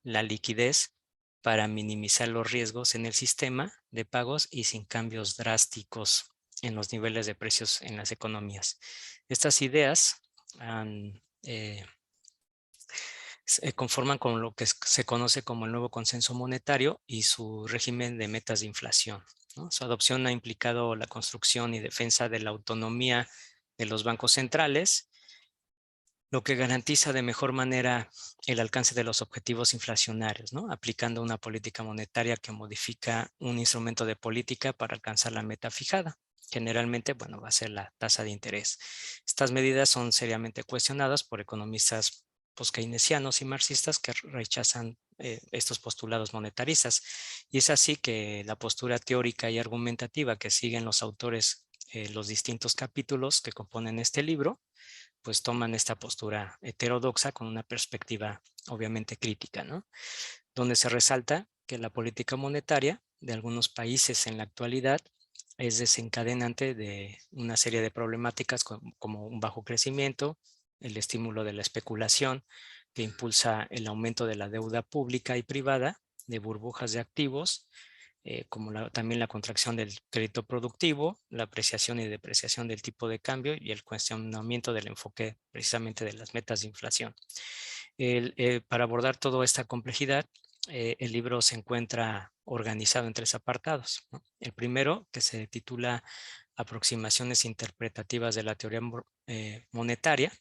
la liquidez para minimizar los riesgos en el sistema de pagos y sin cambios drásticos en los niveles de precios en las economías. Estas ideas se conforman con lo que se conoce como el nuevo consenso monetario y su régimen de metas de inflación, ¿no? Su adopción ha implicado la construcción y defensa de la autonomía de los bancos centrales, lo que garantiza de mejor manera el alcance de los objetivos inflacionarios, ¿no? Aplicando una política monetaria que modifica un instrumento de política para alcanzar la meta fijada. Generalmente, bueno, va a ser la tasa de interés. Estas medidas son seriamente cuestionadas por economistas post-keynesianos y marxistas que rechazan estos postulados monetaristas. Y es así que la postura teórica y argumentativa que siguen los autores, los distintos capítulos que componen este libro, pues toman esta postura heterodoxa con una perspectiva obviamente crítica, ¿no? Donde se resalta que la política monetaria de algunos países en la actualidad es desencadenante de una serie de problemáticas como un bajo crecimiento, el estímulo de la especulación que impulsa el aumento de la deuda pública y privada, de burbujas de activos, como también la contracción del crédito productivo, la apreciación y depreciación del tipo de cambio y el cuestionamiento del enfoque precisamente de las metas de inflación. Para abordar toda esta complejidad, el libro se encuentra organizado en 3 apartados, ¿no? El primero, que se titula Aproximaciones interpretativas de la teoría monetaria,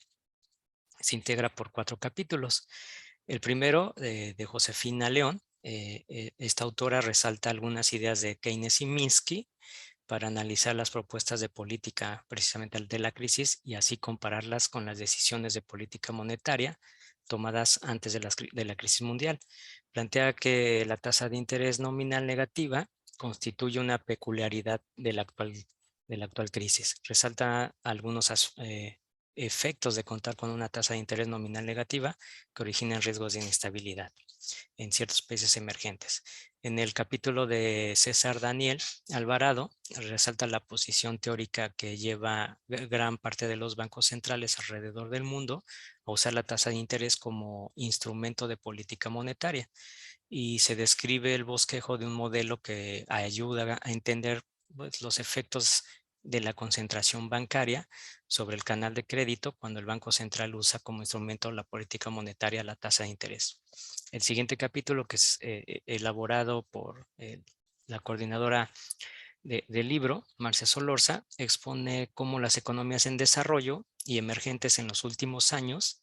se integra por 4 capítulos. El primero, de Josefina León. Esta autora resalta algunas ideas de Keynes y Minsky para analizar las propuestas de política precisamente de la crisis y así compararlas con las decisiones de política monetaria tomadas antes de la crisis mundial. Plantea que la tasa de interés nominal negativa constituye una peculiaridad de la actual crisis. Resalta algunos efectos de contar con una tasa de interés nominal negativa que originan riesgos de inestabilidad en ciertos países emergentes. En el capítulo de César Daniel Alvarado, resalta la posición teórica que lleva gran parte de los bancos centrales alrededor del mundo a usar la tasa de interés como instrumento de política monetaria, y se describe el bosquejo de un modelo que ayuda a entender, pues, los efectos de la concentración bancaria sobre el canal de crédito cuando el Banco Central usa como instrumento la política monetaria la tasa de interés. El siguiente capítulo, que es elaborado por la coordinadora del libro, Marcia Solorza, expone cómo las economías en desarrollo y emergentes en los últimos años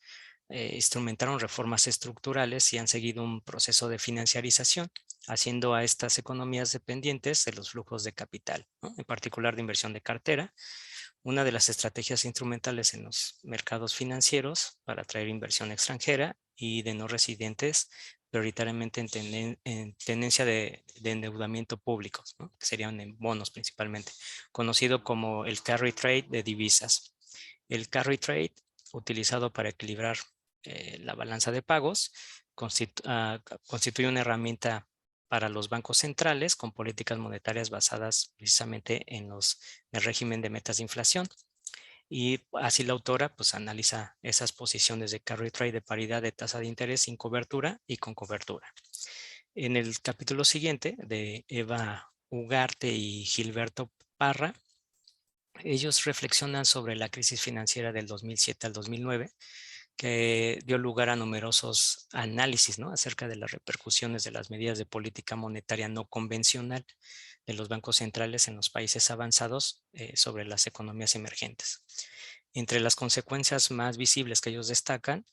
instrumentaron reformas estructurales y han seguido un proceso de financiarización, haciendo a estas economías dependientes de los flujos de capital, ¿no? En particular de inversión de cartera. Una de las estrategias instrumentales en los mercados financieros para atraer inversión extranjera y de no residentes, prioritariamente en tendencia de endeudamiento público, ¿no? Que serían en bonos principalmente, conocido como el carry trade de divisas. El carry trade, utilizado para equilibrar la balanza de pagos, constituye una herramienta para los bancos centrales con políticas monetarias basadas precisamente en el régimen de metas de inflación. Y así la autora pues analiza esas posiciones de carry trade de paridad de tasa de interés sin cobertura y con cobertura. En el capítulo siguiente, de Eva Ugarte y Gilberto Parra, ellos reflexionan sobre la crisis financiera del 2007 al 2009, que dio lugar a numerosos análisis, ¿no?, acerca de las repercusiones de las medidas de política monetaria no convencional de los bancos centrales en los países avanzados sobre las economías emergentes. Entre las consecuencias más visibles que ellos destacan,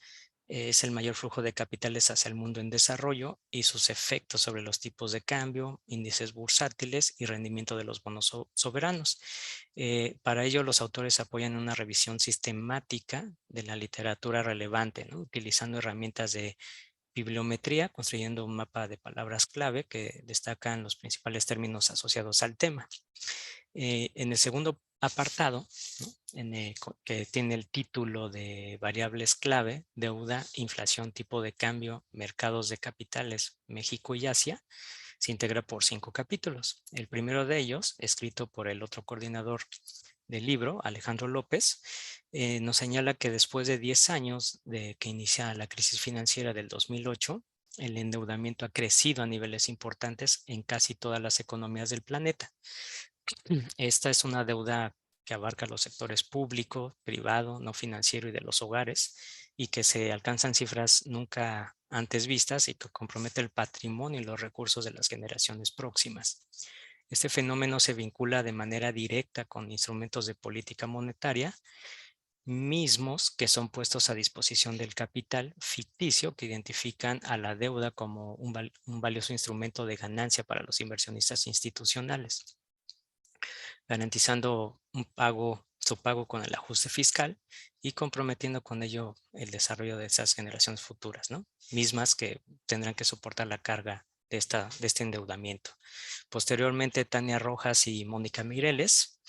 es el mayor flujo de capitales hacia el mundo en desarrollo y sus efectos sobre los tipos de cambio, índices bursátiles y rendimiento de los bonos soberanos. Para ello, los autores apoyan una revisión sistemática de la literatura relevante, ¿no? Utilizando herramientas de bibliometría, construyendo un mapa de palabras clave que destacan los principales términos asociados al tema. En el segundo apartado, ¿no? Que tiene el título de variables clave, deuda, inflación, tipo de cambio, mercados de capitales, México y Asia, se integra por 5 capítulos. El primero de ellos, escrito por el otro coordinador del libro, Alejandro López, nos señala que después de 10 años de que inicia la crisis financiera del 2008, el endeudamiento ha crecido a niveles importantes en casi todas las economías del planeta. Esta es una deuda que abarca los sectores público, privado, no financiero y de los hogares, y que se alcanzan cifras nunca antes vistas y que compromete el patrimonio y los recursos de las generaciones próximas. Este fenómeno se vincula de manera directa con instrumentos de política monetaria, mismos que son puestos a disposición del capital ficticio que identifican a la deuda como un valioso instrumento de ganancia para los inversionistas institucionales, garantizando su pago con el ajuste fiscal y comprometiendo con ello el desarrollo de esas generaciones futuras, ¿no? Mismas que tendrán que soportar la carga de este endeudamiento. Posteriormente, Tania Rojas y Mónica Mireles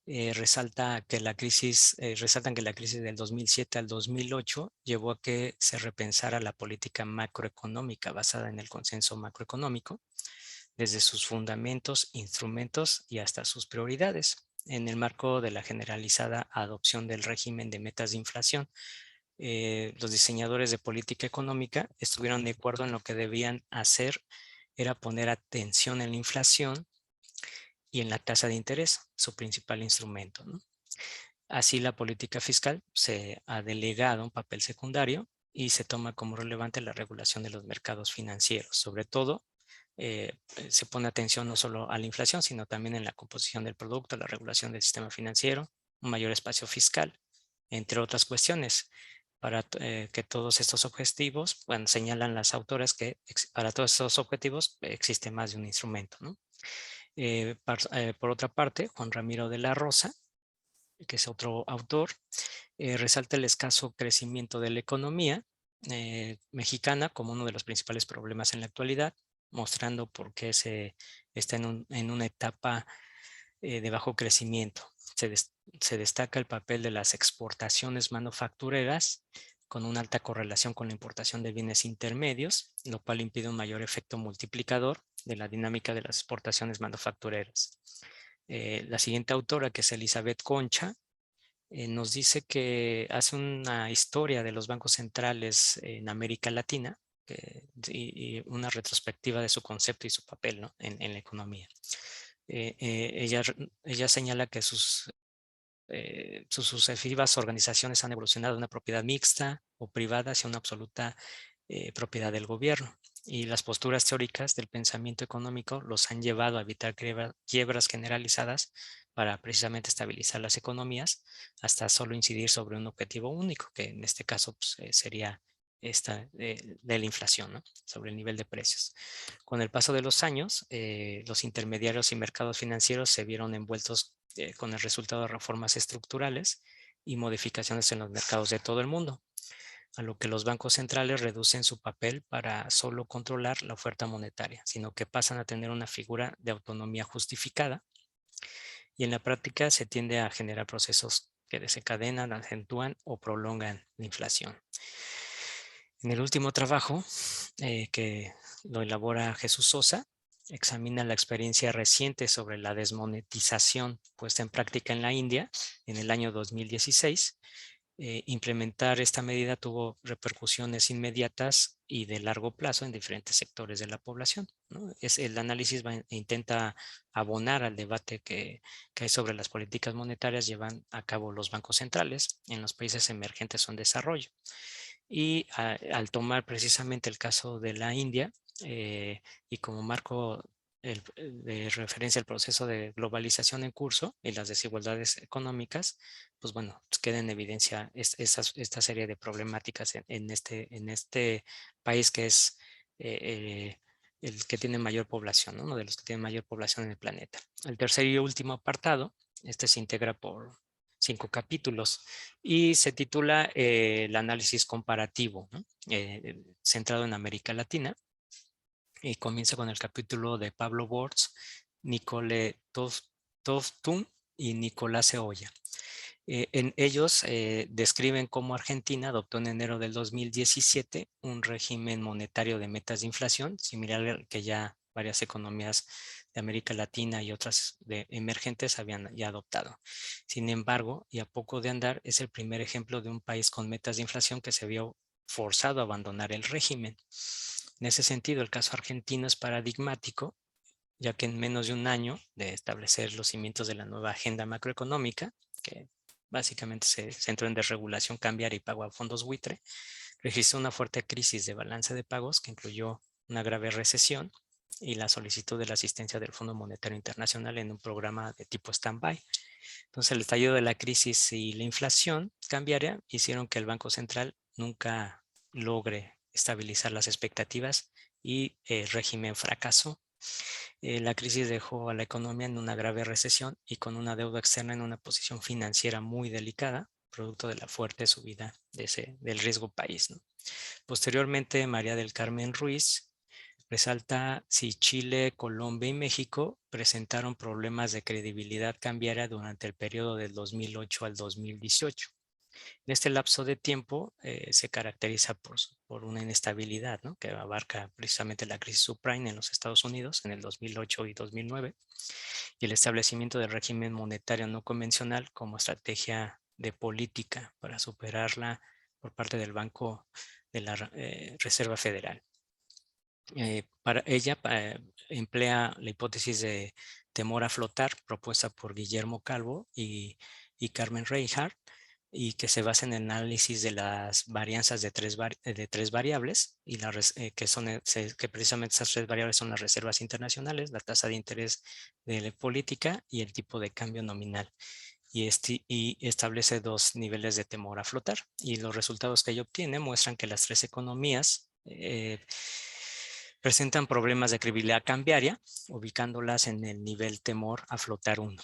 resaltan que la crisis del 2007 al 2008 llevó a que se repensara la política macroeconómica basada en el consenso macroeconómico, desde sus fundamentos, instrumentos y hasta sus prioridades, en el marco de la generalizada adopción del régimen de metas de inflación. Los diseñadores de política económica estuvieron de acuerdo en lo que debían hacer era poner atención en la inflación y en la tasa de interés, su principal instrumento, ¿no? Así, la política fiscal se ha delegado un papel secundario y se toma como relevante la regulación de los mercados financieros. Sobre todo, se pone atención no solo a la inflación, sino también en la composición del producto, la regulación del sistema financiero, un mayor espacio fiscal, entre otras cuestiones. Para que todos estos objetivos, bueno, señalan las autoras que para todos estos objetivos existe más de un instrumento, ¿no? Por otra parte, Juan Ramiro de la Rosa, que es otro autor, resalta el escaso crecimiento de la economía mexicana como uno de los principales problemas en la actualidad, mostrando por qué se está en una etapa de bajo crecimiento. Se destaca el papel de las exportaciones manufactureras con una alta correlación con la importación de bienes intermedios, lo cual impide un mayor efecto multiplicador de la dinámica de las exportaciones manufactureras. La siguiente autora, que es Elizabeth Concha, nos dice que hace una historia de los bancos centrales en América Latina y una retrospectiva de su concepto y su papel, ¿no? en la economía. Ella señala que sus sucesivas organizaciones han evolucionado de una propiedad mixta o privada hacia una absoluta propiedad del gobierno, y las posturas teóricas del pensamiento económico los han llevado a evitar quiebras generalizadas para precisamente estabilizar las economías hasta solo incidir sobre un objetivo único, que en este caso pues, sería esta de la inflación, ¿no? Sobre el nivel de precios. Con el paso de los años, los intermediarios y mercados financieros se vieron envueltos con el resultado de reformas estructurales y modificaciones en los mercados de todo el mundo, a lo que los bancos centrales reducen su papel para solo controlar la oferta monetaria, sino que pasan a tener una figura de autonomía justificada, y en la práctica se tiende a generar procesos que desencadenan, acentúan o prolongan la inflación. En el último trabajo, que lo elabora Jesús Sosa, examina la experiencia reciente sobre la desmonetización puesta en práctica en la India en el año 2016. Implementar esta medida tuvo repercusiones inmediatas y de largo plazo en diferentes sectores de la población, ¿no? El análisis intenta abonar al debate que hay sobre las políticas monetarias llevan a cabo los bancos centrales en los países emergentes o en desarrollo. Y al tomar precisamente el caso de la India y como marco de referencia al proceso de globalización en curso y las desigualdades económicas, pues bueno, pues queda en evidencia esta serie de problemáticas en este país que es el que tiene mayor población, ¿no? Uno de los que tiene mayor población en el planeta. El tercer y último apartado, este se integra por 5 capítulos y se titula el análisis comparativo, ¿no? Centrado en América Latina, y comienza con el capítulo de Pablo Bortz, Nicole Toftum y Nicolás Eoya. En ellos describen cómo Argentina adoptó en enero del 2017 un régimen monetario de metas de inflación, similar al que ya varias economías de América Latina y otras emergentes habían ya adoptado. Sin embargo, y a poco de andar, es el primer ejemplo de un país con metas de inflación que se vio forzado a abandonar el régimen. En ese sentido, el caso argentino es paradigmático, ya que en menos de un año de establecer los cimientos de la nueva agenda macroeconómica, que básicamente se centró en desregulación cambiaria y pago a fondos buitre, registró una fuerte crisis de balance de pagos que incluyó una grave recesión y la solicitud de la asistencia del Fondo Monetario Internacional en un programa de tipo stand-by. Entonces, el estallido de la crisis y la inflación cambiaria hicieron que el Banco Central nunca logre estabilizar las expectativas y el régimen fracasó. La crisis dejó a la economía en una grave recesión y con una deuda externa en una posición financiera muy delicada, producto de la fuerte subida del riesgo país, ¿no? Posteriormente, María del Carmen Ruiz resalta si Chile, Colombia y México presentaron problemas de credibilidad cambiaria durante el periodo del 2008 al 2018. En este lapso de tiempo se caracteriza por una inestabilidad, ¿no? Que abarca precisamente la crisis subprime en los Estados Unidos en el 2008 y 2009 y el establecimiento del régimen monetario no convencional como estrategia de política para superarla por parte del Banco de la Reserva Federal. Para ella emplea la hipótesis de temor a flotar propuesta por Guillermo Calvo y Carmen Reinhardt, y que se basa en el análisis de las varianzas de tres variables y que precisamente esas tres variables son las reservas internacionales, la tasa de interés de la política y el tipo de cambio nominal. Y establece 2 niveles de temor a flotar, y los resultados que ella obtiene muestran que las 3 economías presentan problemas de credibilidad cambiaria, ubicándolas en el nivel temor a flotar 1.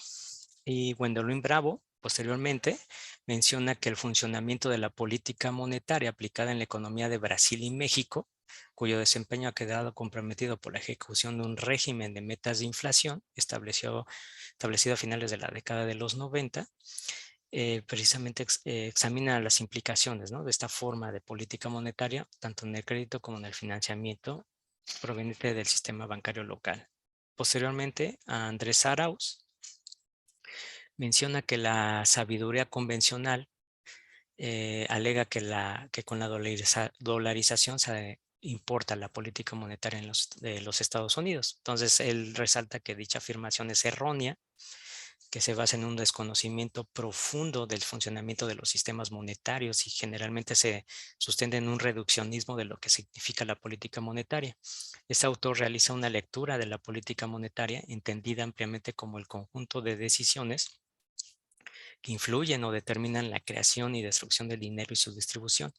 Y Gwendolyn Bravo, posteriormente, menciona que el funcionamiento de la política monetaria aplicada en la economía de Brasil y México, cuyo desempeño ha quedado comprometido por la ejecución de un régimen de metas de inflación establecido a finales de la década de los 90, precisamente examina las implicaciones, ¿no?, de esta forma de política monetaria, tanto en el crédito como en el financiamiento proveniente del sistema bancario local. Posteriormente, a Andrés Arauz menciona que la sabiduría convencional alega que con la dolarización se importa la política monetaria de los Estados Unidos. Entonces, él resalta que dicha afirmación es errónea, que se basa en un desconocimiento profundo del funcionamiento de los sistemas monetarios y generalmente se sustenta en un reduccionismo de lo que significa la política monetaria. Este autor realiza una lectura de la política monetaria entendida ampliamente como el conjunto de decisiones que influyen o determinan la creación y destrucción del dinero y su distribución.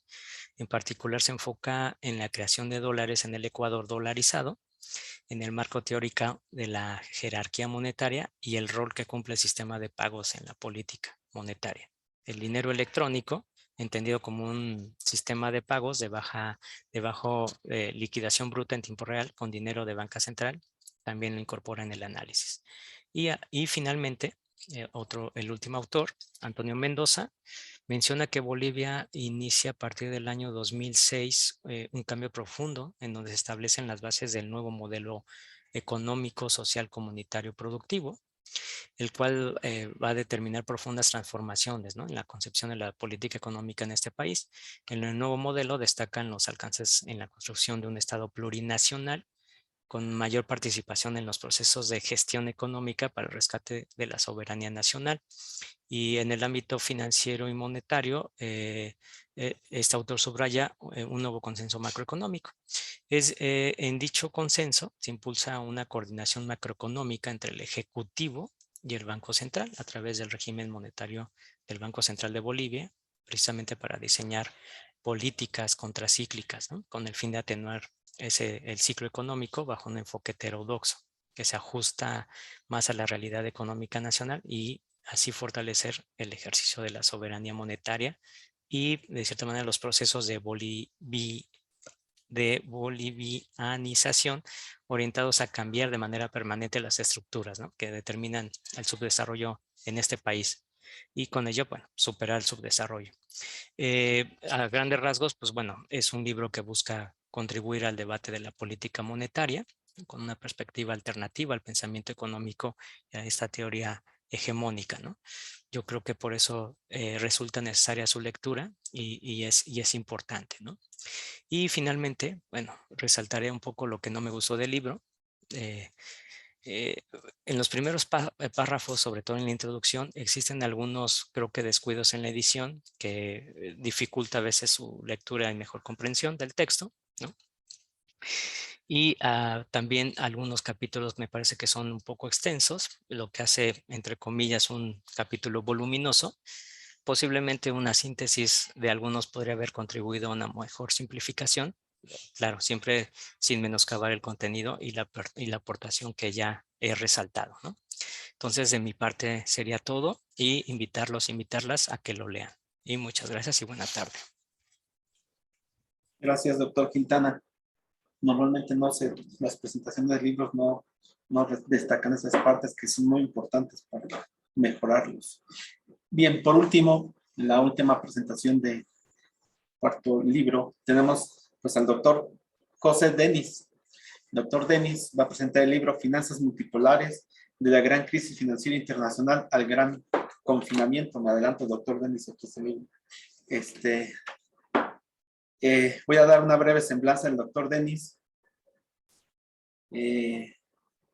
En particular, se enfoca en la creación de dólares en el Ecuador dolarizado, en el marco teórico de la jerarquía monetaria y el rol que cumple el sistema de pagos en la política monetaria. El dinero electrónico, entendido como un sistema de pagos de baja liquidación bruta en tiempo real con dinero de banca central, también lo incorpora en el análisis. Y finalmente, el último autor, Antonio Mendoza, menciona que Bolivia inicia a partir del año 2006 un cambio profundo en donde se establecen las bases del nuevo modelo económico, social, comunitario, productivo, el cual va a determinar profundas transformaciones, ¿no?, en la concepción de la política económica en este país. En el nuevo modelo destacan los alcances en la construcción de un Estado plurinacional con mayor participación en los procesos de gestión económica para el rescate de la soberanía nacional. Y en el ámbito financiero y monetario, este autor subraya un nuevo consenso macroeconómico. En dicho consenso se impulsa una coordinación macroeconómica entre el Ejecutivo y el Banco Central a través del régimen monetario del Banco Central de Bolivia, precisamente para diseñar políticas contracíclicas, ¿no? Con el fin de atenuar el ciclo económico bajo un enfoque heterodoxo que se ajusta más a la realidad económica nacional y así fortalecer el ejercicio de la soberanía monetaria y de cierta manera los procesos de bolivianización orientados a cambiar de manera permanente las estructuras, ¿no? Que determinan el subdesarrollo en este país y con ello, bueno, superar el subdesarrollo. A grandes rasgos, pues bueno, es un libro que busca contribuir al debate de la política monetaria con una perspectiva alternativa al pensamiento económico y a esta teoría hegemónica, ¿no? Yo creo que por eso resulta necesaria su lectura y es importante, ¿no? Y finalmente, bueno, resaltaré un poco lo que no me gustó del libro. En los primeros párrafos, sobre todo en la introducción, existen algunos, creo que descuidos en la edición que dificulta a veces su lectura y mejor comprensión del texto, ¿no? Y también algunos capítulos me parece que son un poco extensos, lo que hace, entre comillas, un capítulo voluminoso. Posiblemente una síntesis de algunos podría haber contribuido a una mejor simplificación. Claro, siempre sin menoscabar el contenido y la aportación que ya he resaltado, ¿no? Entonces, de mi parte sería todo y invitarlas a que lo lean. Y muchas gracias y buena tarde. Gracias, doctor Quintana. Normalmente las presentaciones de libros no destacan esas partes que son muy importantes para mejorarlos. Bien, por último, la última presentación de cuarto libro, tenemos pues al doctor José Denis. El doctor Denis va a presentar el libro Finanzas Multipolares, de la gran crisis financiera internacional al gran confinamiento. Me adelanto, doctor Denis, aquí es el libro. Voy a dar una breve semblanza del doctor Denis.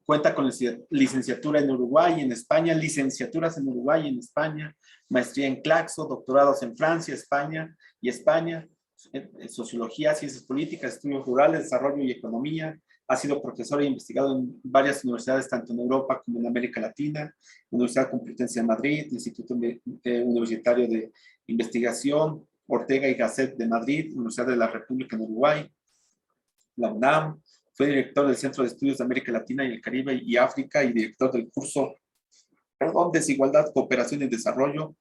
Cuenta con licenciatura en Uruguay y en España, licenciaturas en Uruguay y en España, maestría en Claxo, doctorados en Francia, España y España, en sociología, ciencias políticas, estudios rurales, desarrollo y economía. Ha sido profesor e investigado en varias universidades, tanto en Europa como en América Latina, Universidad Complutense de Madrid, Instituto Universitario de Investigación, Ortega y Gasset de Madrid, Universidad de la República en Uruguay, la UNAM. Fue director del Centro de Estudios de América Latina y el Caribe y África y director del curso Desigualdad, Cooperación y Desarrollo.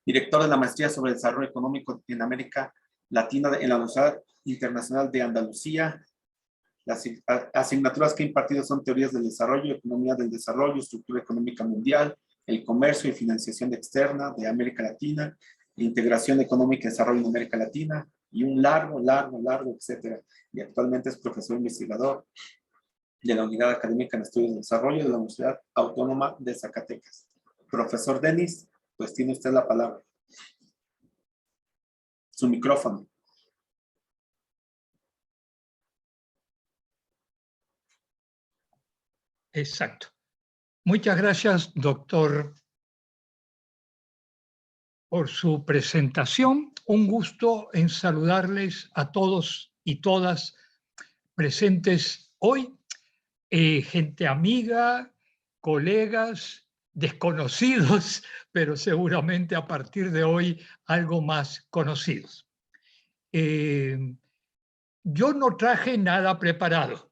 Director de la Maestría sobre Desarrollo Económico en América Latina en la Universidad Internacional de Andalucía. Las asignaturas que ha impartido son Teorías del Desarrollo, Economía del Desarrollo, Estructura Económica Mundial, el Comercio y Financiación Externa de América Latina, Integración Económica y Desarrollo en América Latina, y un largo, etcétera. Y actualmente es profesor investigador de la Unidad Académica en Estudios de Desarrollo de la Universidad Autónoma de Zacatecas. Profesor Denis, pues tiene usted la palabra. Su micrófono. Exacto. Muchas gracias, doctor, por su presentación. Un gusto en saludarles a todos y todas presentes hoy, gente amiga, colegas, desconocidos, pero seguramente a partir de hoy algo más conocidos. Yo no traje nada preparado.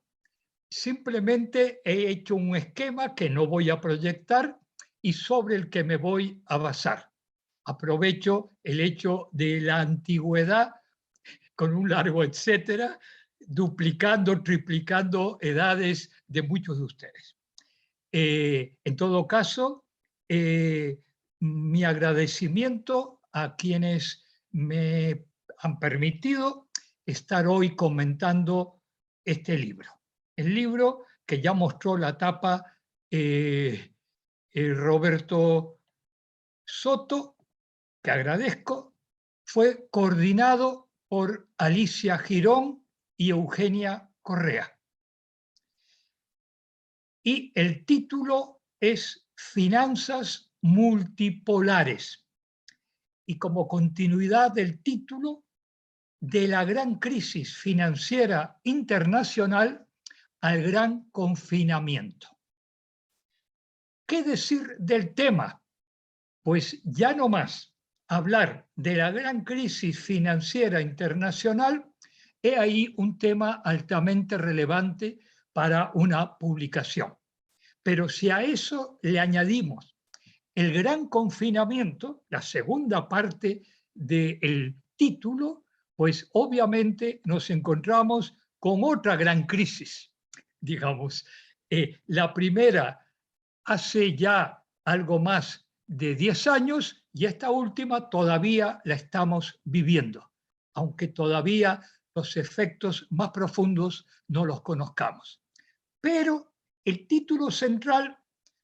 Simplemente he hecho un esquema que no voy a proyectar y sobre el que me voy a basar. Aprovecho el hecho de la antigüedad con un largo etcétera, duplicando, triplicando edades de muchos de ustedes. En todo caso, mi agradecimiento a quienes me han permitido estar hoy comentando este libro. El libro que ya mostró la tapa Roberto Soto, que agradezco, fue coordinado por Alicia Girón y Eugenia Correa. Y el título es Finanzas Multipolares. y como continuidad del título, de la gran crisis financiera internacional al gran confinamiento. ¿Qué decir del tema? Pues ya no más hablar de la gran crisis financiera internacional, he ahí un tema altamente relevante para una publicación. Pero si a eso le añadimos el gran confinamiento, la segunda parte del título, pues obviamente nos encontramos con otra gran crisis. Digamos, la primera hace ya algo más de 10 años y esta última todavía la estamos viviendo, aunque todavía los efectos más profundos no los conozcamos. Pero el título central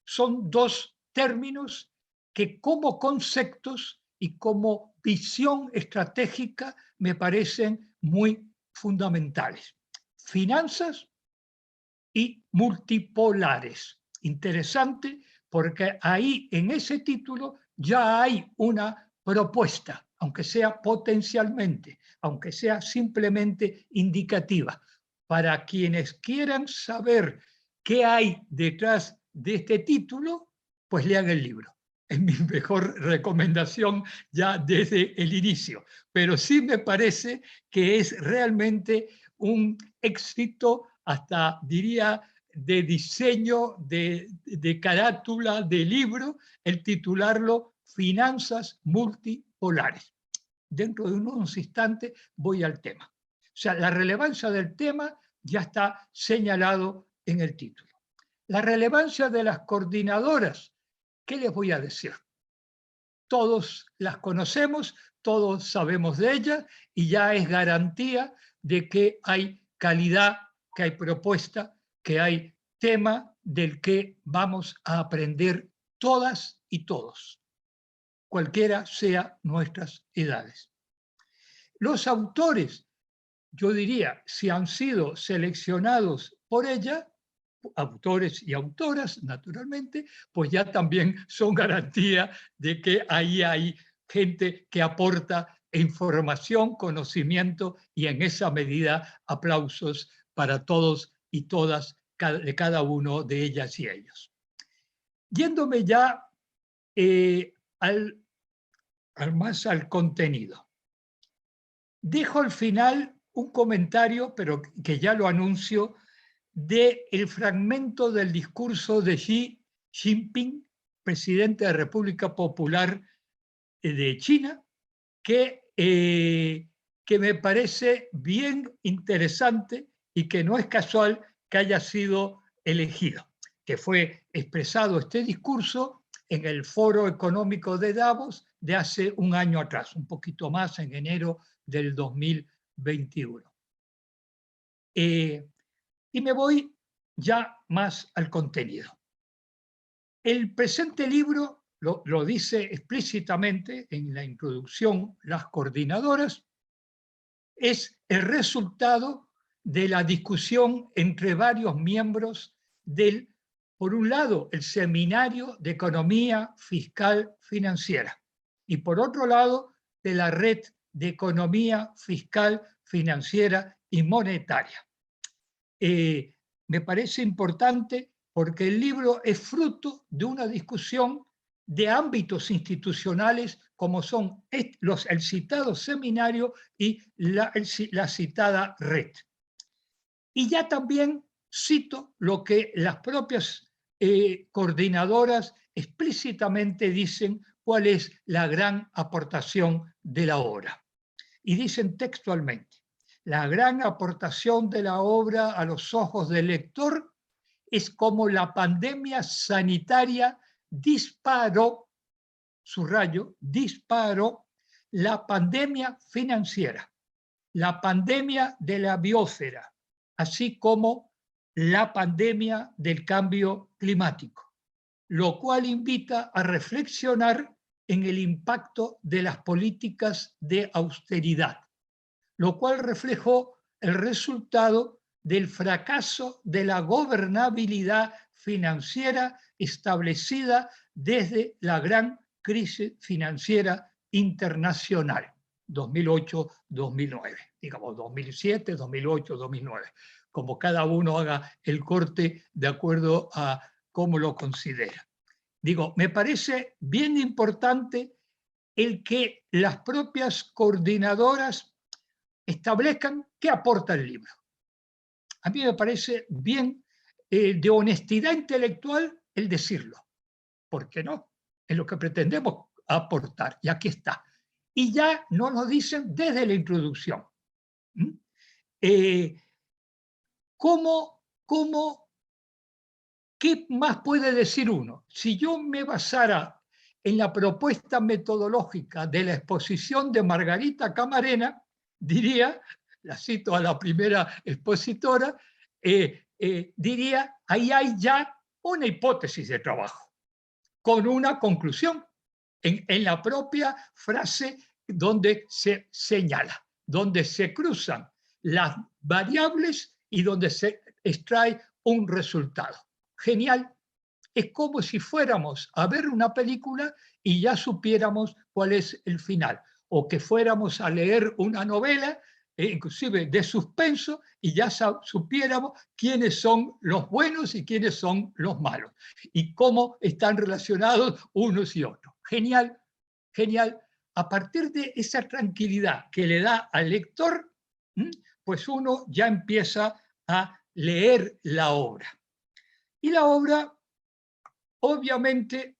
son dos términos que como conceptos y como visión estratégica me parecen muy fundamentales. Finanzas y multipolares. Interesante porque ahí en ese título ya hay una propuesta, aunque sea potencialmente, aunque sea simplemente indicativa. Para quienes quieran saber qué hay detrás de este título, pues lean el libro. Es mi mejor recomendación ya desde el inicio. Pero sí me parece que es realmente un éxito, hasta diría, de diseño, de carátula, de libro, el titularlo Finanzas multipolares. Dentro de unos instantes voy al tema. O sea, la relevancia del tema ya está señalado en el título. La relevancia de las coordinadoras, ¿qué les voy a decir? Todos las conocemos, todos sabemos de ellas y ya es garantía de que hay calidad, que hay propuesta, que hay tema del que vamos a aprender todas y todos, cualquiera sea nuestras edades. Los autores, yo diría, si han sido seleccionados por ella, autores y autoras, naturalmente, pues ya también son garantía de que ahí hay gente que aporta información, conocimiento y en esa medida aplausos para todos y todas de cada uno de ellas y ellos. Yéndome ya más al contenido. Dejo al final un comentario, pero que ya lo anuncio, del fragmento del discurso de Xi Jinping, presidente de la República Popular de China, que me parece bien interesante y que no es casual que haya sido elegido, que fue expresado este discurso en el Foro Económico de Davos de hace un año atrás, un poquito más, en enero del 2021. Y me voy ya más al contenido. El presente libro lo dice explícitamente en la introducción, las coordinadoras, es el resultado de la discusión entre varios miembros del, por un lado, el Seminario de Economía Fiscal Financiera y por otro lado, de la Red de Economía Fiscal Financiera y Monetaria. Me parece importante porque el libro es fruto de una discusión de ámbitos institucionales como son el citado seminario y la citada red. Y ya también cito lo que las propias coordinadoras explícitamente dicen cuál es la gran aportación de la obra. Y dicen textualmente: la gran aportación de la obra a los ojos del lector es como la pandemia sanitaria disparó, subrayo, disparó la pandemia financiera, la pandemia de la biosfera, así como la pandemia del cambio climático, lo cual invita a reflexionar en el impacto de las políticas de austeridad, lo cual reflejó el resultado del fracaso de la gobernabilidad financiera establecida desde la gran crisis financiera internacional, 2008-2009, digamos 2007, 2008, 2009, como cada uno haga el corte de acuerdo a cómo lo considera. Digo, me parece bien importante el que las propias coordinadoras establezcan qué aporta el libro. A mí me parece bien de honestidad intelectual el decirlo. ¿Por qué no? Es lo que pretendemos aportar, y aquí está. Y ya nos lo dicen desde la introducción. ¿Qué más puede decir uno? Si yo me basara en la propuesta metodológica de la exposición de Margarita Camarena, diría, la cito a la primera expositora, diría, ahí hay ya una hipótesis de trabajo, con una conclusión, en la propia frase donde se señala, donde se cruzan las variables y donde se extrae un resultado. Genial. Es como si fuéramos a ver una película y ya supiéramos cuál es el final, o que fuéramos a leer una novela, inclusive de suspenso, y ya supiéramos quiénes son los buenos y quiénes son los malos, y cómo están relacionados unos y otros. Genial, genial. A partir de esa tranquilidad que le da al lector, pues uno ya empieza a leer la obra. Y la obra, obviamente,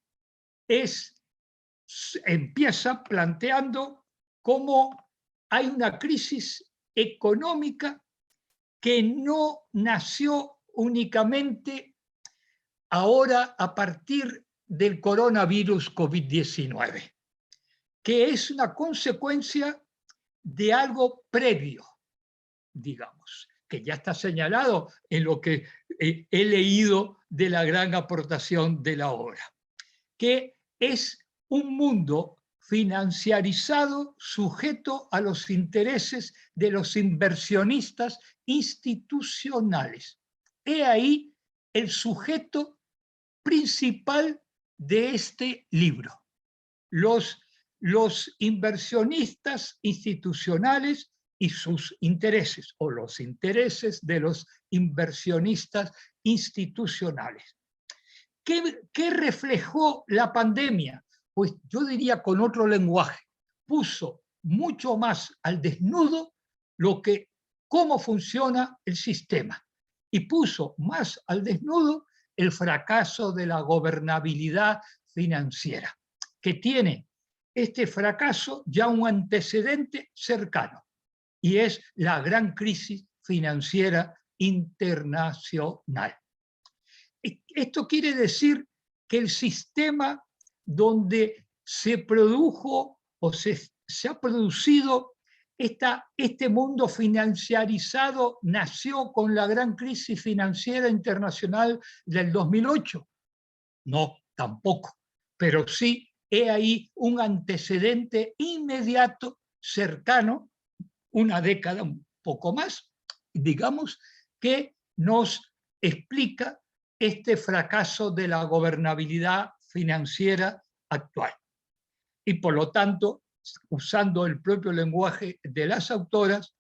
empieza planteando cómo hay una crisis económica que no nació únicamente ahora a partir del coronavirus COVID-19, que es una consecuencia de algo previo, digamos, que ya está señalado en lo que he leído de la gran aportación de la obra, que es un mundo financiarizado sujeto a los intereses de los inversionistas institucionales. He ahí el sujeto principal de este libro. Los inversionistas institucionales y sus intereses, o los intereses de los inversionistas institucionales. ¿Qué reflejó la pandemia? Pues yo diría con otro lenguaje, puso mucho más al desnudo cómo funciona el sistema, y puso más al desnudo el fracaso de la gobernabilidad financiera, que tiene este fracaso ya un antecedente cercano, y es la gran crisis financiera internacional. Esto quiere decir que el sistema donde se produjo o se ha producido este mundo financiarizado nació con la gran crisis financiera internacional del 2008. No, tampoco, pero sí he ahí un antecedente inmediato, cercano, una década, un poco más, digamos, que nos explica este fracaso de la gobernabilidad financiera actual. Y por lo tanto, usando el propio lenguaje de las autoras,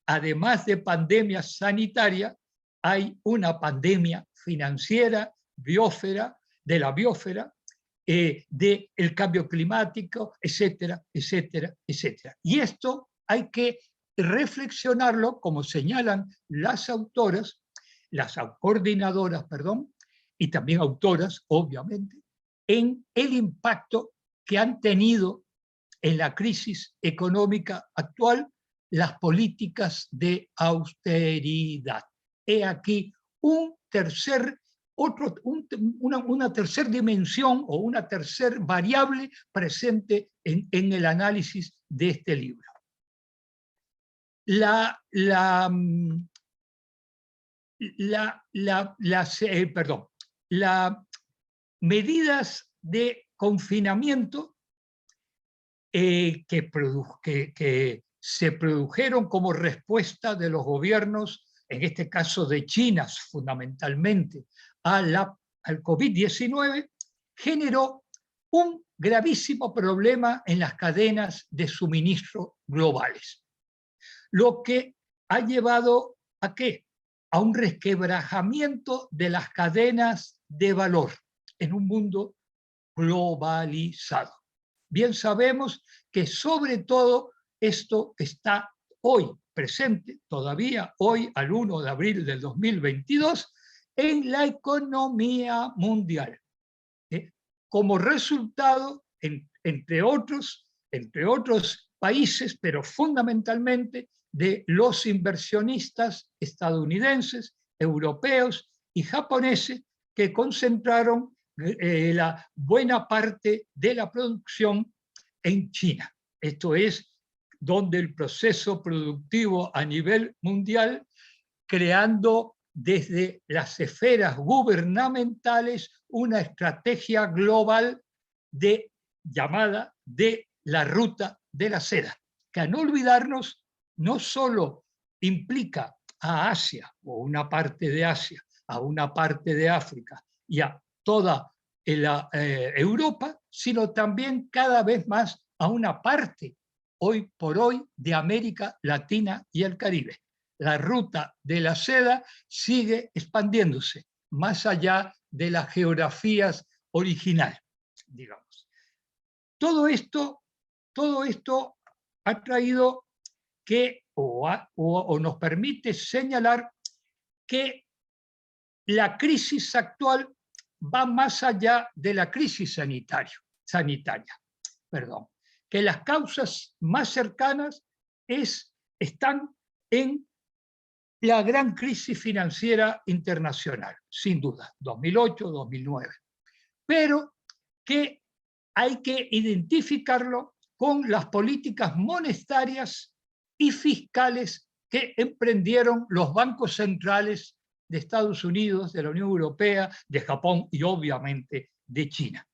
además de pandemia sanitaria, hay una pandemia financiera, de la biosfera, del cambio climático, etcétera, etcétera, etcétera. Y esto hay que reflexionarlo, como señalan las autoras, las coordinadoras, perdón, y también autoras, obviamente, en el impacto que han tenido en la crisis económica actual las políticas de austeridad. He aquí una tercera dimensión o una tercera variable presente en el análisis de este libro. Las medidas de confinamiento que se produjeron como respuesta de los gobiernos, en este caso de China fundamentalmente, al COVID-19, generó un gravísimo problema en las cadenas de suministro globales, lo que ha llevado ¿a qué? A un resquebrajamiento de las cadenas de valor en un mundo globalizado. Bien sabemos que sobre todo esto está hoy presente, todavía hoy al 1 de abril del 2022, en la economía mundial. Como resultado, entre otros países, pero fundamentalmente de los inversionistas estadounidenses, europeos y japoneses que concentraron la buena parte de la producción en China. Esto es donde el proceso productivo a nivel mundial, creando desde las esferas gubernamentales una estrategia global llamada de la ruta de la seda, que a no olvidarnos no solo implica a Asia o una parte de Asia, a una parte de África y a toda Europa, sino también cada vez más a una parte, hoy por hoy, de América Latina y el Caribe. La ruta de la seda sigue expandiéndose más allá de las geografías originales, digamos. Todo esto ha traído que, o nos permite señalar que la crisis actual va más allá de la crisis sanitaria, que las causas más cercanas están en la gran crisis financiera internacional, sin duda, 2008, 2009, pero que hay que identificarlo con las políticas monetarias y fiscales que emprendieron los bancos centrales de Estados Unidos, de la Unión Europea, de Japón y obviamente de China.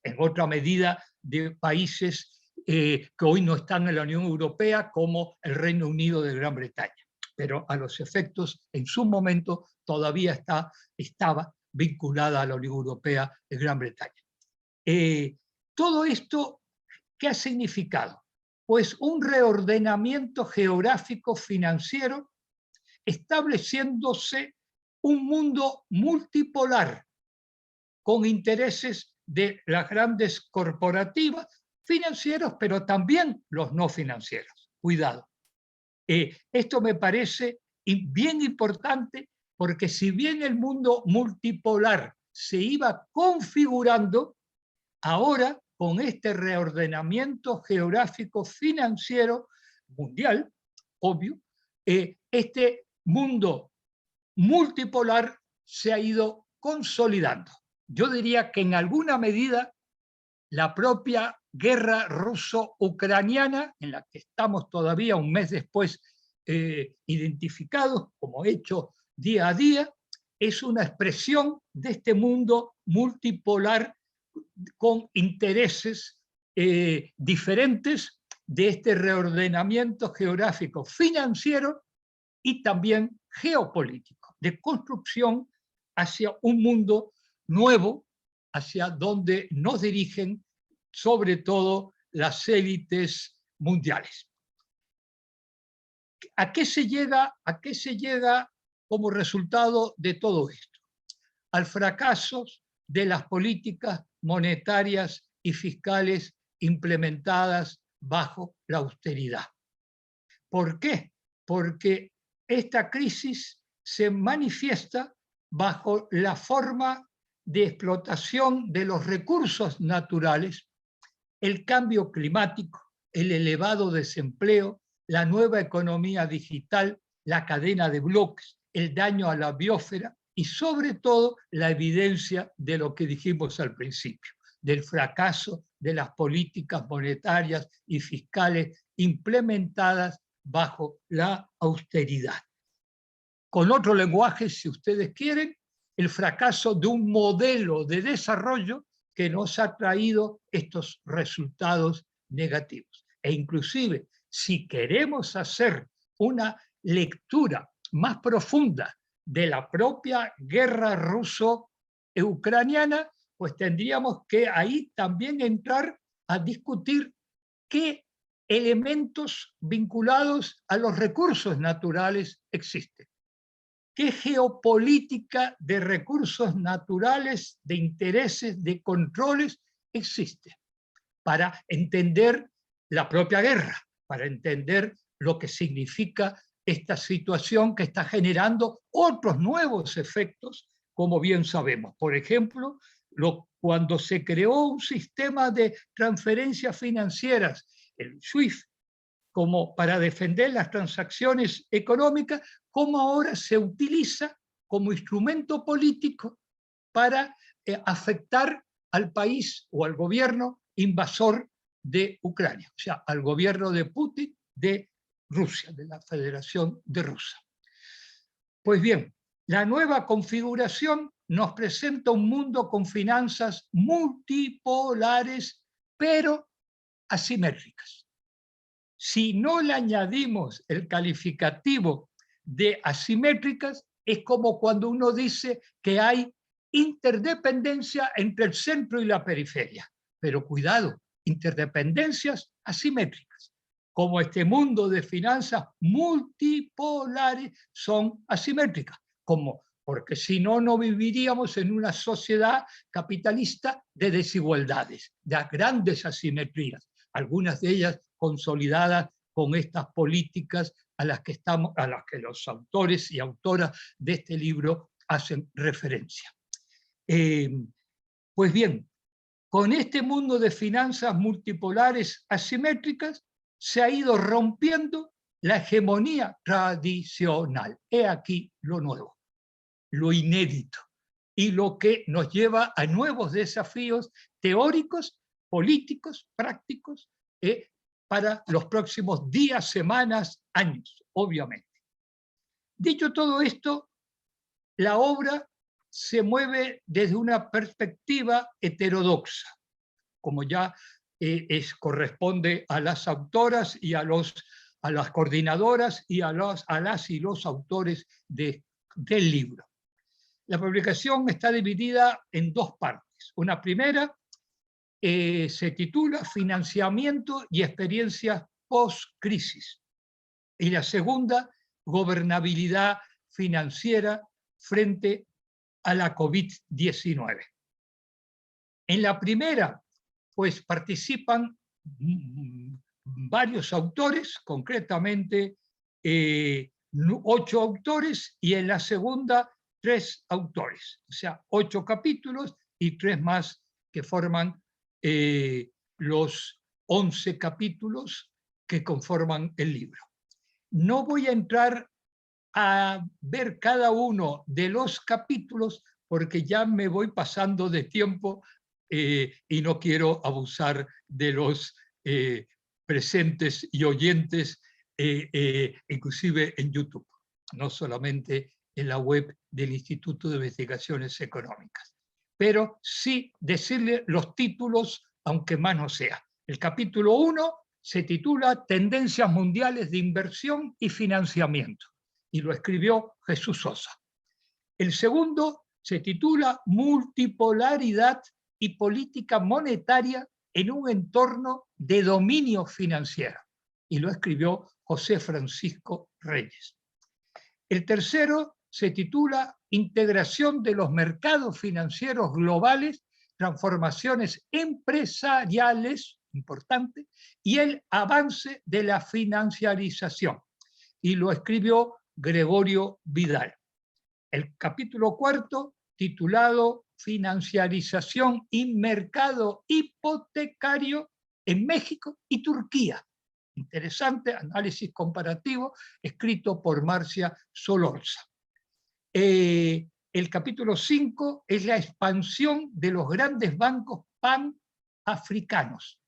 En otra medida de países que hoy no están en la Unión Europea, como el Reino Unido de Gran Bretaña. Pero a los efectos, en su momento, todavía estaba vinculada a la Unión Europea de Gran Bretaña. Todo esto, ¿qué ha significado? Pues un reordenamiento geográfico financiero, estableciéndose un mundo multipolar con intereses de las grandes corporativas, financieros, pero también los no financieros. Cuidado. Esto me parece bien importante porque si bien el mundo multipolar se iba configurando, ahora con este reordenamiento geográfico financiero mundial, obvio, este mundo multipolar se ha ido consolidando. Yo diría que en alguna medida la propia guerra ruso-ucraniana, en la que estamos todavía un mes después identificados como hecho día a día, es una expresión de este mundo multipolar con intereses diferentes, de este reordenamiento geográfico financiero y también geopolítico, de construcción hacia un mundo nuevo, hacia donde nos dirigen sobre todo las élites mundiales. ¿A qué se llega como resultado de todo esto? Al fracaso de las políticas monetarias y fiscales implementadas bajo la austeridad. ¿Por qué? Porque esta crisis se manifiesta bajo la forma de explotación de los recursos naturales, el cambio climático, el elevado desempleo, la nueva economía digital, la cadena de bloques, el daño a la biosfera y sobre todo la evidencia de lo que dijimos al principio, del fracaso de las políticas monetarias y fiscales implementadas bajo la austeridad. Con otro lenguaje, si ustedes quieren, el fracaso de un modelo de desarrollo que nos ha traído estos resultados negativos. E inclusive, si queremos hacer una lectura más profunda de la propia guerra ruso-ucraniana, pues tendríamos que ahí también entrar a discutir qué elementos vinculados a los recursos naturales existen. ¿Qué geopolítica de recursos naturales, de intereses, de controles existe? Para entender la propia guerra, para entender lo que significa esta situación que está generando otros nuevos efectos, como bien sabemos. Por ejemplo, cuando se creó un sistema de transferencias financieras, el SWIFT, como para defender las transacciones económicas, cómo ahora se utiliza como instrumento político para afectar al país o al gobierno invasor de Ucrania, o sea, al gobierno de Putin de Rusia, de la Federación de Rusia. Pues bien, la nueva configuración nos presenta un mundo con finanzas multipolares, pero asimétricas. Si no le añadimos el calificativo de asimétricas, es como cuando uno dice que hay interdependencia entre el centro y la periferia. Pero cuidado, interdependencias asimétricas, como este mundo de finanzas multipolares son asimétricas, porque si no, no viviríamos en una sociedad capitalista de desigualdades, de grandes asimetrías, algunas de ellas consolidadas con estas políticas a las que los autores y autoras de este libro hacen referencia. Pues bien, con este mundo de finanzas multipolares asimétricas se ha ido rompiendo la hegemonía tradicional. He aquí lo nuevo, lo inédito, y lo que nos lleva a nuevos desafíos teóricos, políticos, prácticos, para los próximos días, semanas, años, obviamente. Dicho todo esto, la obra se mueve desde una perspectiva heterodoxa, como ya corresponde a las autoras y a las coordinadoras y a las y los autores del libro. La publicación está dividida en dos partes. Una primera se titula Financiamiento y experiencias post-crisis. Y la segunda, Gobernabilidad financiera frente a la COVID-19. En la primera, pues participan varios autores, concretamente 8 autores, y en la segunda 3 autores, o sea, 8 capítulos y 3 más que forman los 11 capítulos que conforman el libro. No voy a entrar a ver cada uno de los capítulos porque ya me voy pasando de tiempo y no quiero abusar de los presentes y oyentes, inclusive en YouTube, no solamente en la web del Instituto de Investigaciones Económicas. Pero sí decirle los títulos, aunque más no sea. El capítulo 1 se titula Tendencias mundiales de inversión y financiamiento, y lo escribió Jesús Sosa. El segundo se titula Multipolaridad y política monetaria en un entorno de dominio financiero, y lo escribió José Francisco Reyes. El tercero se titula Integración de los mercados financieros globales, transformaciones empresariales, importante, y el avance de la financiarización, y lo escribió Gregorio Vidal. El capítulo cuarto, titulado Financiarización y mercado hipotecario en México y Turquía. Interesante análisis comparativo escrito por Marcia Solorza. El capítulo 5 es la expansión de los grandes bancos panafricanos,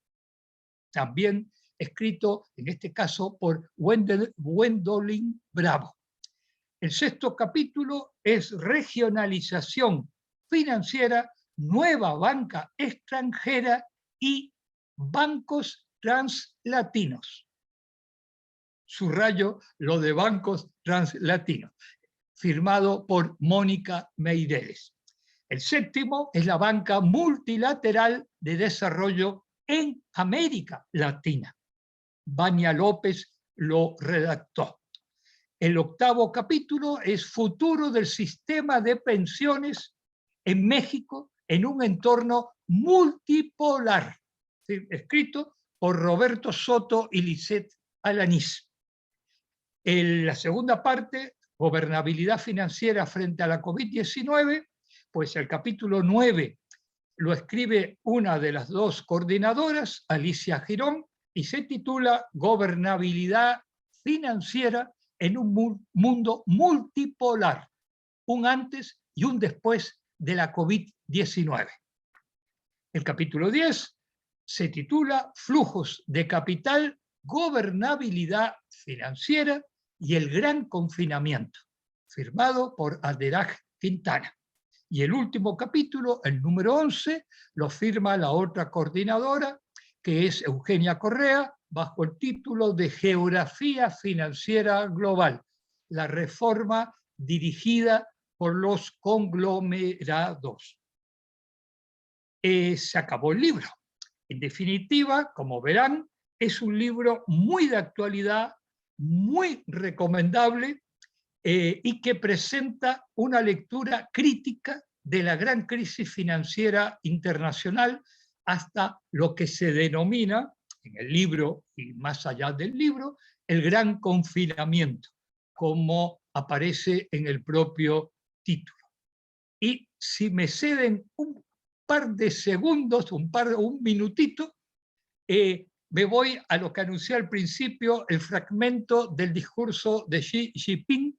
también escrito en este caso por Gwendolyn Bravo. El sexto capítulo es regionalización financiera, nueva banca extranjera y bancos translatinos. Subrayo lo de bancos translatinos, firmado por Mónica Meireles. El séptimo es la banca multilateral de desarrollo en América Latina. Vania López lo redactó. El octavo capítulo es Futuro del sistema de pensiones en México en un entorno multipolar, escrito por Roberto Soto y Lisette Alanís. En la segunda parte, gobernabilidad financiera frente a la COVID-19, pues el capítulo 9 lo escribe una de las dos coordinadoras, Alicia Girón, y se titula Gobernabilidad financiera en un mundo multipolar, un antes y un después de la COVID-19. El capítulo 10 se titula Flujos de capital, gobernabilidad financiera y el gran confinamiento, firmado por Aderaj Quintana. Y el último capítulo, el número 11, lo firma la otra coordinadora, que es Eugenia Correa, bajo el título de Geografía Financiera Global, la reforma dirigida por los conglomerados. Se acabó el libro. En definitiva, como verán, es un libro muy de actualidad, muy recomendable, y que presenta una lectura crítica de la gran crisis financiera internacional hasta lo que se denomina, en el libro y más allá del libro, el gran confinamiento, como aparece en el propio título. Y si me ceden un par de segundos, un minutito, me voy a lo que anuncié al principio, el fragmento del discurso de Xi Jinping,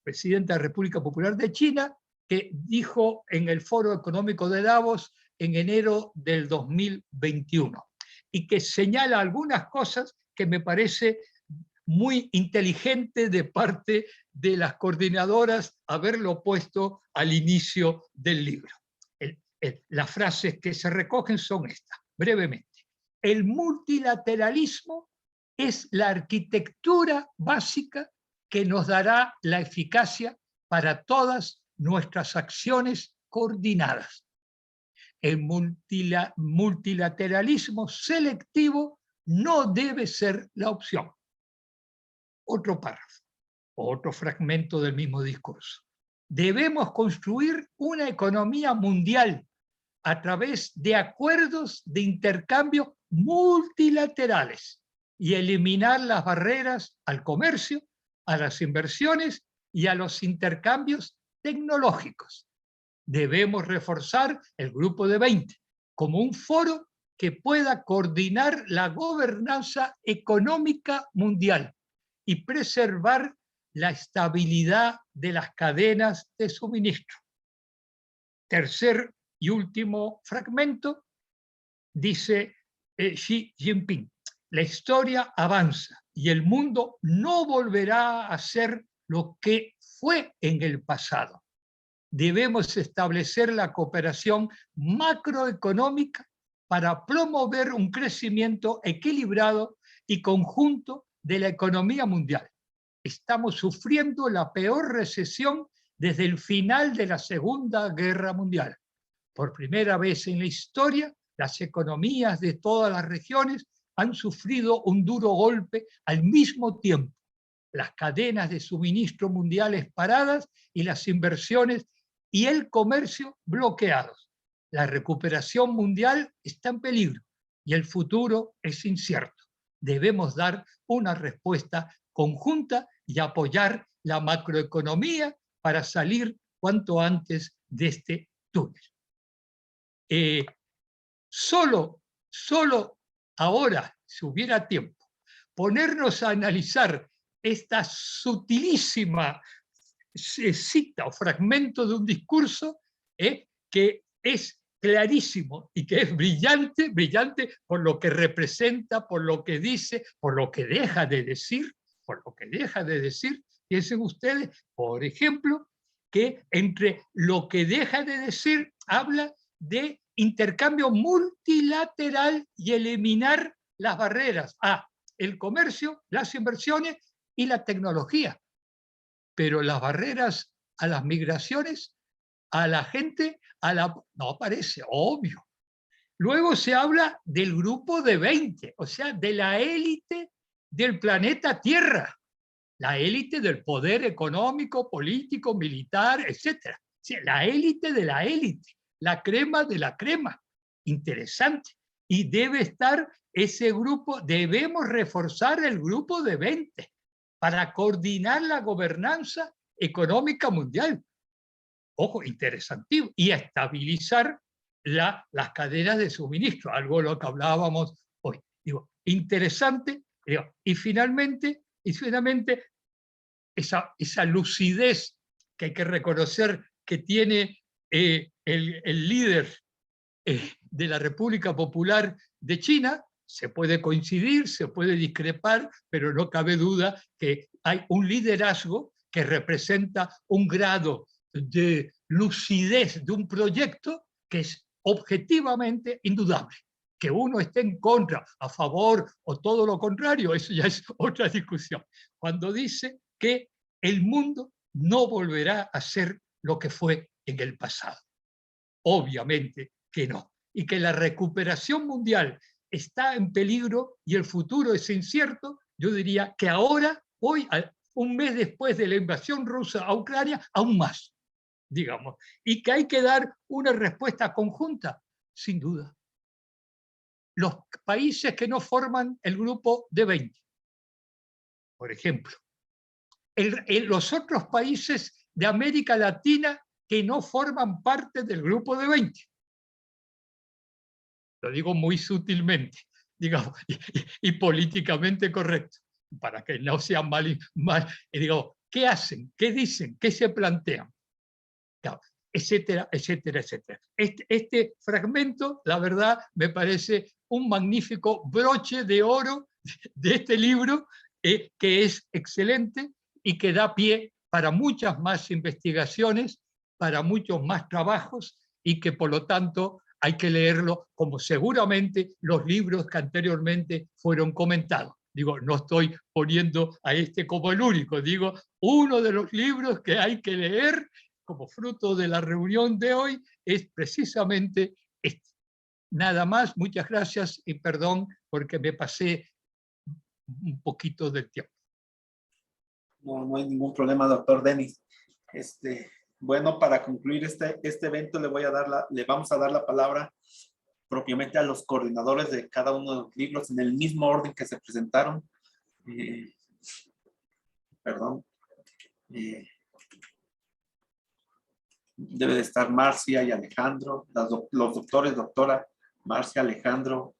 presidente de la República Popular de China, que dijo en el Foro Económico de Davos en enero del 2021, y que señala algunas cosas que me parece muy inteligente de parte de las coordinadoras haberlo puesto al inicio del libro. Las frases que se recogen son estas, brevemente. El multilateralismo es la arquitectura básica que nos dará la eficacia para todas nuestras acciones coordinadas. El multilateralismo selectivo no debe ser la opción. Otro párrafo, otro fragmento del mismo discurso. Debemos construir una economía mundial a través de acuerdos de intercambio multilaterales y eliminar las barreras al comercio, a las inversiones y a los intercambios tecnológicos. Debemos reforzar el Grupo de 20 como un foro que pueda coordinar la gobernanza económica mundial y preservar la estabilidad de las cadenas de suministro. Tercer y último fragmento, dice Xi Jinping, la historia avanza y el mundo no volverá a ser lo que fue en el pasado. Debemos establecer la cooperación macroeconómica para promover un crecimiento equilibrado y conjunto de la economía mundial. Estamos sufriendo la peor recesión desde el final de la Segunda Guerra Mundial. Por primera vez en la historia, las economías de todas las regiones han sufrido un duro golpe al mismo tiempo. Las cadenas de suministro mundiales paradas y las inversiones y el comercio bloqueados. La recuperación mundial está en peligro y el futuro es incierto. Debemos dar una respuesta conjunta y apoyar la macroeconomía para salir cuanto antes de este túnel. Solo ahora, si hubiera tiempo, ponernos a analizar esta sutilísima cita o fragmento de un discurso que es clarísimo y que es brillante por lo que representa, por lo que dice, por lo que deja de decir, Piensen ustedes, por ejemplo, que entre lo que deja de decir habla de intercambio multilateral y eliminar las barreras a el comercio, las inversiones y la tecnología. Pero las barreras a las migraciones a la gente, no parece obvio. Luego se habla del grupo de 20, o sea, de la élite del planeta Tierra, la élite del poder económico, político, militar, etc. O sea, la élite de la élite, la crema de la crema. Interesante. Y debe estar ese grupo, debemos reforzar el grupo de 20 para coordinar la gobernanza económica mundial. Ojo, interesantísimo. Y estabilizar las cadenas de suministro, algo de lo que hablábamos hoy. Digo, interesante. Digo, y finalmente esa lucidez que hay que reconocer que tiene el líder de la República Popular de China. Se puede coincidir, se puede discrepar, pero no cabe duda que hay un liderazgo que representa un grado de lucidez de un proyecto que es objetivamente indudable. Que uno esté en contra, a favor o todo lo contrario, eso ya es otra discusión. Cuando dice que el mundo no volverá a ser lo que fue en el pasado. Obviamente que no. Y que la recuperación mundial está en peligro y el futuro es incierto, yo diría que ahora, hoy, un mes después de la invasión rusa a Ucrania, aún más, digamos. Y que hay que dar una respuesta conjunta, sin duda. Los países que no forman el grupo de 20, por ejemplo. Los otros países de América Latina que no forman parte del grupo de 20. Lo digo muy sutilmente, digamos, y políticamente correcto, para que no sea mal, digo, ¿qué hacen? ¿Qué dicen? ¿Qué se plantean? Claro, etcétera, etcétera, etcétera. Este fragmento, la verdad, me parece un magnífico broche de oro de este libro, que es excelente y que da pie para muchas más investigaciones, para muchos más trabajos, y que por lo tanto hay que leerlo como seguramente los libros que anteriormente fueron comentados. Digo, no estoy poniendo a este como el único, digo, uno de los libros que hay que leer como fruto de la reunión de hoy es precisamente este. Nada más, muchas gracias y perdón porque me pasé un poquito del tiempo. No, no hay ningún problema, doctor Denis. Bueno, para concluir este evento le vamos a dar la palabra propiamente a los coordinadores de cada uno de los libros en el mismo orden que se presentaron. Debe de estar Marcia y Alejandro, los doctores, doctora Marcia, Alejandro,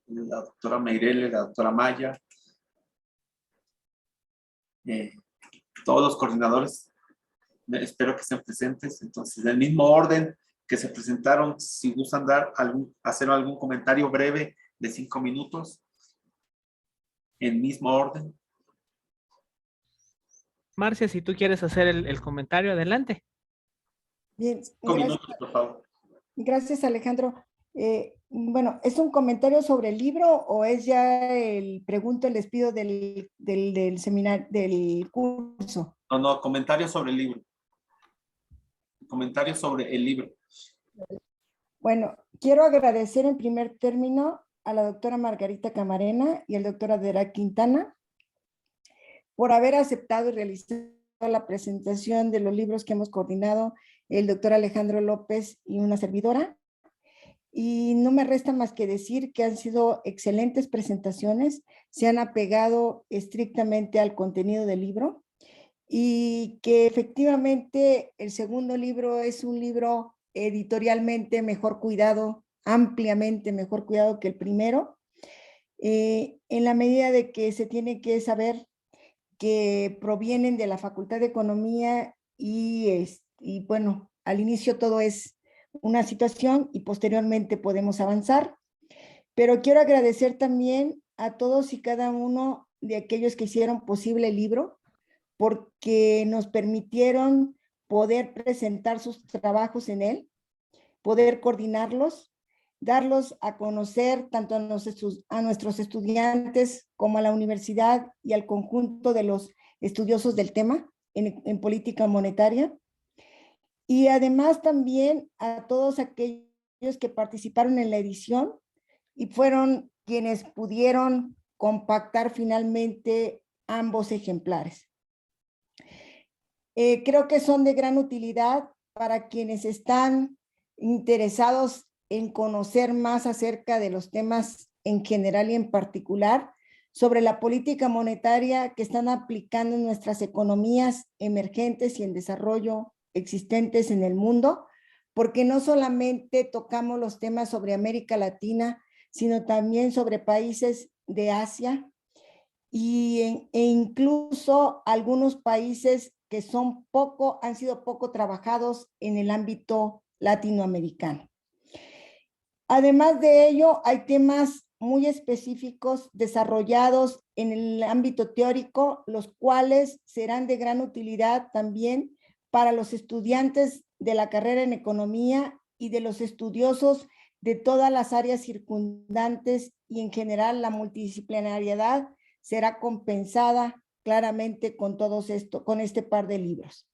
la doctora Meirelle, la doctora Maya, todos los coordinadores, espero que estén presentes. Entonces, del mismo orden que se presentaron, si gustan hacer algún comentario breve de 5 minutos, en mismo orden. Marcia, si tú quieres hacer el comentario, adelante. Bien, 5 minutos, por favor. Gracias, Alejandro. Bueno, ¿es un comentario sobre el libro o es ya el pregunto y les pido del seminario, del curso? No, comentarios sobre el libro. Comentarios sobre el libro. Bueno, quiero agradecer en primer término a la doctora Margarita Camarena y al doctor Adera Quintana por haber aceptado y realizado la presentación de los libros que hemos coordinado el doctor Alejandro López y una servidora. Y no me resta más que decir que han sido excelentes presentaciones, se han apegado estrictamente al contenido del libro y que efectivamente el segundo libro es un libro editorialmente mejor cuidado, ampliamente mejor cuidado que el primero, en la medida de que se tiene que saber que provienen de la Facultad de Economía y bueno, al inicio todo es una situación y posteriormente podemos avanzar, pero quiero agradecer también a todos y cada uno de aquellos que hicieron posible el libro, porque nos permitieron poder presentar sus trabajos en él, poder coordinarlos, darlos a conocer tanto a nuestros estudiantes como a la universidad y al conjunto de los estudiosos del tema en política monetaria. Y además también a todos aquellos que participaron en la edición y fueron quienes pudieron compactar finalmente ambos ejemplares. Creo que son de gran utilidad para quienes están interesados en conocer más acerca de los temas en general y en particular, sobre la política monetaria que están aplicando en nuestras economías emergentes y en desarrollo existentes en el mundo, porque no solamente tocamos los temas sobre América Latina, sino también sobre países de Asia e incluso algunos países que han sido poco trabajados en el ámbito latinoamericano. Además de ello, hay temas muy específicos desarrollados en el ámbito teórico, los cuales serán de gran utilidad también para los estudiantes de la carrera en economía y de los estudiosos de todas las áreas circundantes, y en general la multidisciplinariedad será compensada claramente con con este par de libros.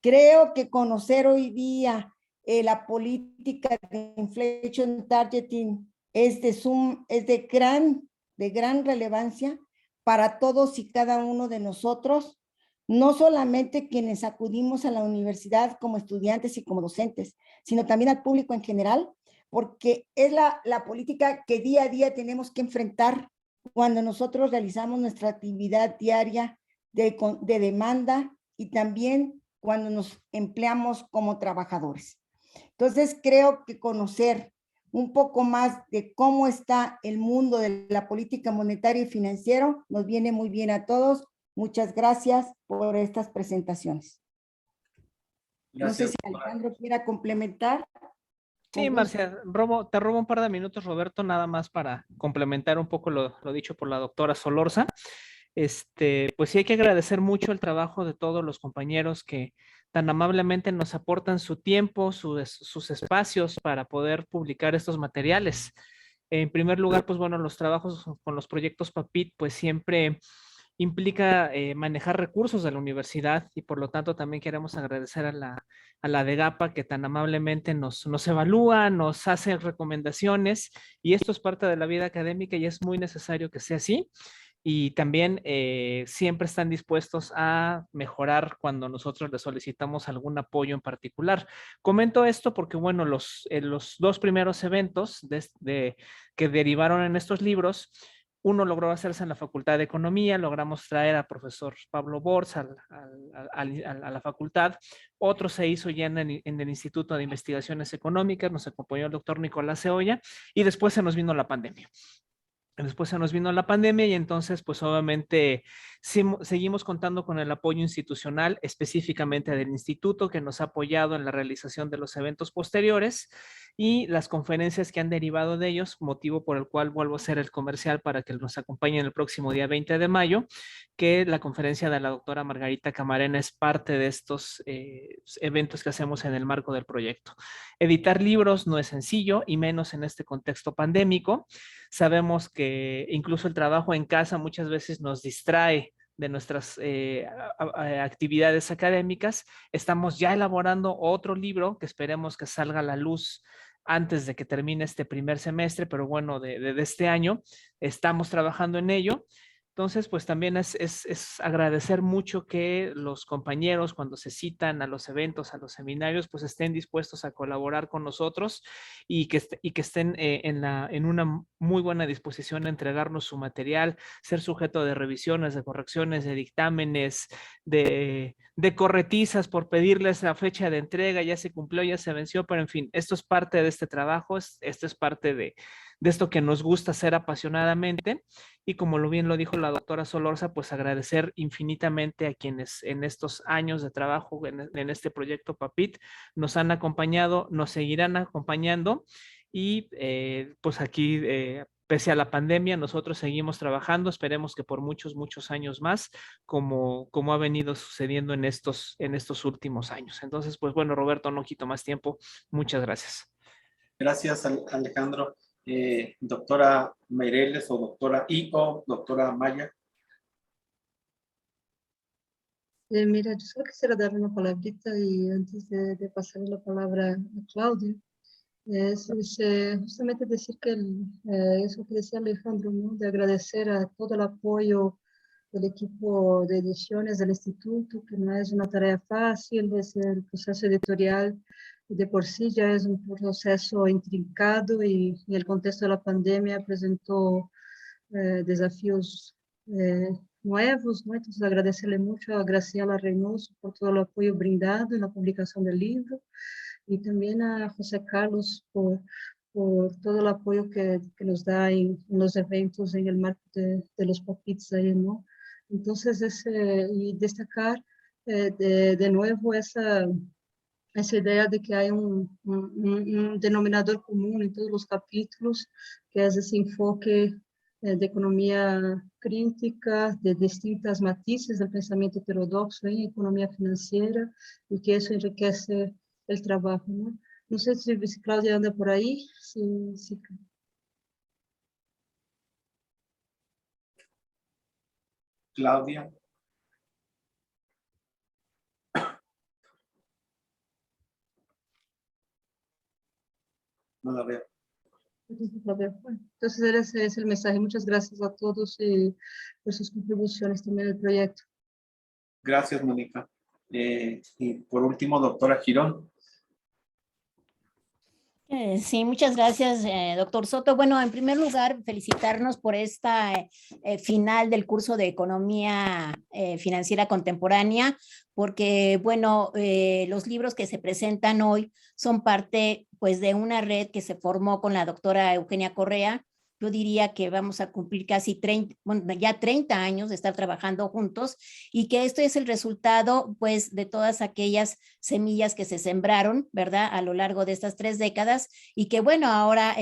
Creo que conocer hoy día la política de inflation targeting es de gran relevancia para todos y cada uno de nosotros, no solamente quienes acudimos a la universidad como estudiantes y como docentes, sino también al público en general, porque es la política que día a día tenemos que enfrentar cuando nosotros realizamos nuestra actividad diaria de demanda y también cuando nos empleamos como trabajadores. Entonces, creo que conocer un poco más de cómo está el mundo de la política monetaria y financiera nos viene muy bien a todos. Muchas gracias por estas presentaciones. Gracias, no sé si Alejandro quiera complementar. Sí, Marcia, te robo un par de minutos, Roberto, nada más para complementar un poco lo dicho por la doctora Solorza. Pues sí hay que agradecer mucho el trabajo de todos los compañeros que tan amablemente nos aportan su tiempo, sus espacios para poder publicar estos materiales. En primer lugar, pues bueno, los trabajos con los proyectos PAPIT, pues siempre implica manejar recursos de la universidad, y por lo tanto también queremos agradecer a la DEGAPA, que tan amablemente nos evalúa, nos hace recomendaciones, y esto es parte de la vida académica y es muy necesario que sea así. Y también siempre están dispuestos a mejorar cuando nosotros les solicitamos algún apoyo en particular. Comento esto porque, bueno, los dos primeros eventos que derivaron en estos libros, uno logró hacerse en la Facultad de Economía, logramos traer al profesor Pablo Borz a la facultad. Otro se hizo ya en el Instituto de Investigaciones Económicas, nos acompañó el doctor Nicolás Ceolla, y después se nos vino la pandemia. Y entonces, pues obviamente seguimos contando con el apoyo institucional, específicamente del instituto, que nos ha apoyado en la realización de los eventos posteriores y las conferencias que han derivado de ellos, motivo por el cual vuelvo a hacer el comercial para que nos acompañen el próximo día 20 de mayo, que la conferencia de la doctora Margarita Camarena es parte de estos eventos que hacemos en el marco del proyecto. Editar libros no es sencillo, y menos en este contexto pandémico. Sabemos que incluso el trabajo en casa muchas veces nos distrae de nuestras actividades académicas. Estamos ya elaborando otro libro que esperemos que salga a la luz antes de que termine este primer semestre, pero bueno, de este año estamos trabajando en ello. Entonces, pues también es agradecer mucho que los compañeros, cuando se citan a los eventos, a los seminarios, pues estén dispuestos a colaborar con nosotros y que estén en una muy buena disposición a entregarnos su material, ser sujeto de revisiones, de correcciones, de dictámenes, de corretizas por pedirles la fecha de entrega, ya se cumplió, ya se venció, pero en fin, esto es parte de este trabajo, esto es parte de esto que nos gusta hacer apasionadamente. Y como bien lo dijo la doctora Solorza, pues agradecer infinitamente a quienes en estos años de trabajo en este proyecto PAPIT nos han acompañado, nos seguirán acompañando, y pues aquí, pese a la pandemia, nosotros seguimos trabajando, esperemos que por muchos, muchos años más, como ha venido sucediendo en estos últimos años. Entonces, pues bueno, Roberto, no quito más tiempo. Muchas gracias. Gracias, Alejandro. Doctora Meireles o doctora Maya. Mira, yo solo quisiera darle una palabrita y antes de pasar la palabra a Claudia, justamente decir que eso que decía Alejandro, ¿no? De agradecer a todo el apoyo del equipo de ediciones del instituto, que no es una tarea fácil, es el proceso editorial de por sí ya es un proceso intrincado y el contexto de la pandemia presentó desafíos nuevos, ¿no? Entonces agradecerle mucho a Graciela Reynoso por todo el apoyo brindado en la publicación del libro y también a José Carlos por todo el apoyo que nos da en los eventos en el marco de los POPITS ahí, ¿no? Entonces, y destacar de nuevo esa idea de que hay un denominador común en todos los capítulos, que es ese enfoque de economía crítica, de distintas matices del pensamiento heterodoxo en economía financiera, y que eso enriquece el trabajo, ¿no? No sé si Claudia anda por ahí. Sí. Claudia. No la veo. Bueno, entonces ese es el mensaje. Muchas gracias a todos por sus contribuciones también al proyecto. Gracias, Mónica. Y por último, doctora Girón. Sí, muchas gracias, doctor Soto. Bueno, en primer lugar, felicitarnos por esta final del curso de Economía Financiera Contemporánea, porque, bueno, los libros que se presentan hoy son parte, pues, de una red que se formó con la doctora Eugenia Correa. Yo diría que vamos a cumplir casi 30, bueno, ya 30 años de estar trabajando juntos y que esto es el resultado, pues, de todas aquellas semillas que se sembraron, ¿verdad? A lo largo de estas 3 décadas y que, bueno, ahora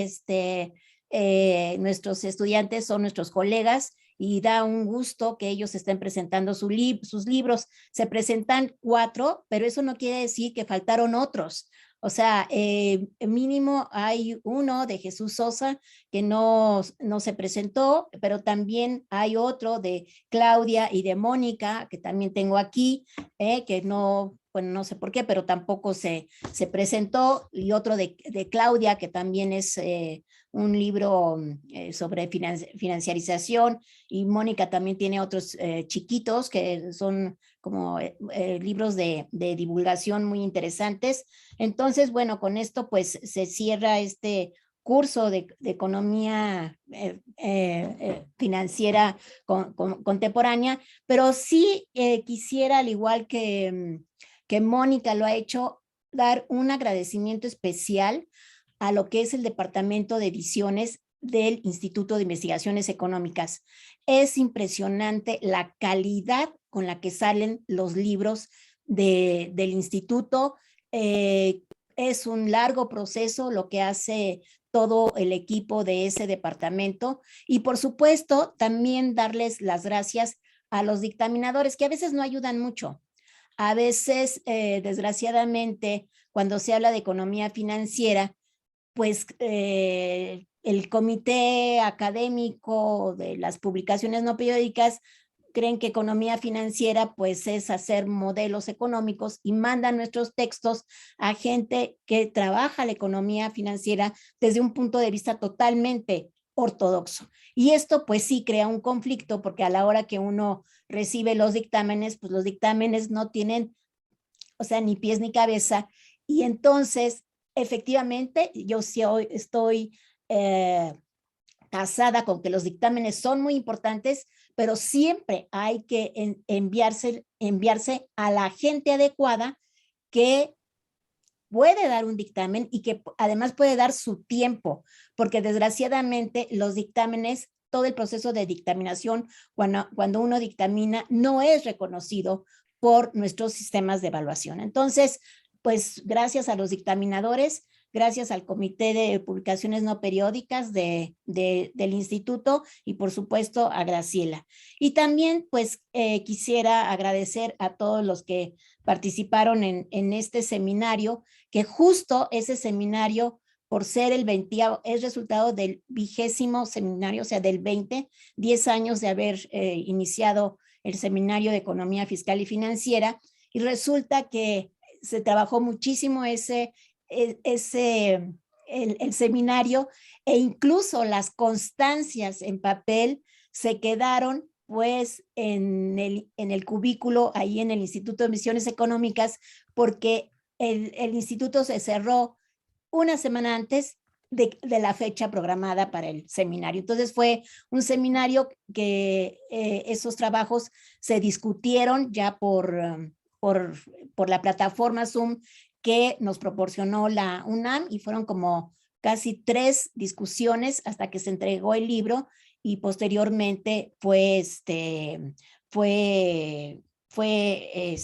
nuestros estudiantes son nuestros colegas y da un gusto que ellos estén presentando sus libros. Se presentan 4, pero eso no quiere decir que faltaron otros. O sea, mínimo hay uno de Jesús Sosa que no se presentó, pero también hay otro de Claudia y de Mónica, que también tengo aquí, que no, bueno, no sé por qué, pero tampoco se presentó, y otro de Claudia, que también es un libro sobre financiarización, y Mónica también tiene otros chiquitos que son como libros de divulgación muy interesantes. Entonces, bueno, con esto pues se cierra este curso de economía financiera contemporánea, pero sí quisiera, al igual que Mónica lo ha hecho, dar un agradecimiento especial a lo que es el Departamento de Ediciones del Instituto de Investigaciones Económicas. Es impresionante la calidad con la que salen los libros del instituto. Es un largo proceso lo que hace todo el equipo de ese departamento y, por supuesto, también darles las gracias a los dictaminadores, que a veces no ayudan mucho. A veces, desgraciadamente, cuando se habla de economía financiera, pues el comité académico de las publicaciones no periódicas creen que economía financiera pues es hacer modelos económicos y mandan nuestros textos a gente que trabaja la economía financiera desde un punto de vista totalmente ortodoxo. Y esto pues sí crea un conflicto, porque a la hora que uno recibe los dictámenes, pues los dictámenes no tienen, o sea, ni pies ni cabeza, y entonces efectivamente yo sí hoy estoy casada con que los dictámenes son muy importantes, pero siempre hay que enviarse a la gente adecuada que puede dar un dictamen y que además puede dar su tiempo, porque desgraciadamente los dictámenes, todo el proceso de dictaminación, cuando uno dictamina, no es reconocido por nuestros sistemas de evaluación. Entonces, pues gracias a los dictaminadores, gracias al Comité de Publicaciones No Periódicas del Instituto y, por supuesto, a Graciela. Y también, pues, quisiera agradecer a todos los que participaron en este seminario, que justo ese seminario, por ser el 20º, es resultado del 20º seminario, o sea, del 10 años de haber iniciado el Seminario de Economía Fiscal y Financiera, y resulta que se trabajó muchísimo el seminario, e incluso las constancias en papel se quedaron pues en el cubículo ahí en el Instituto de Misiones Económicas, porque el instituto se cerró una semana antes de la fecha programada para el seminario. Entonces fue un seminario que esos trabajos se discutieron ya por la plataforma Zoom que nos proporcionó la UNAM, y fueron como casi 3 discusiones hasta que se entregó el libro, y posteriormente fue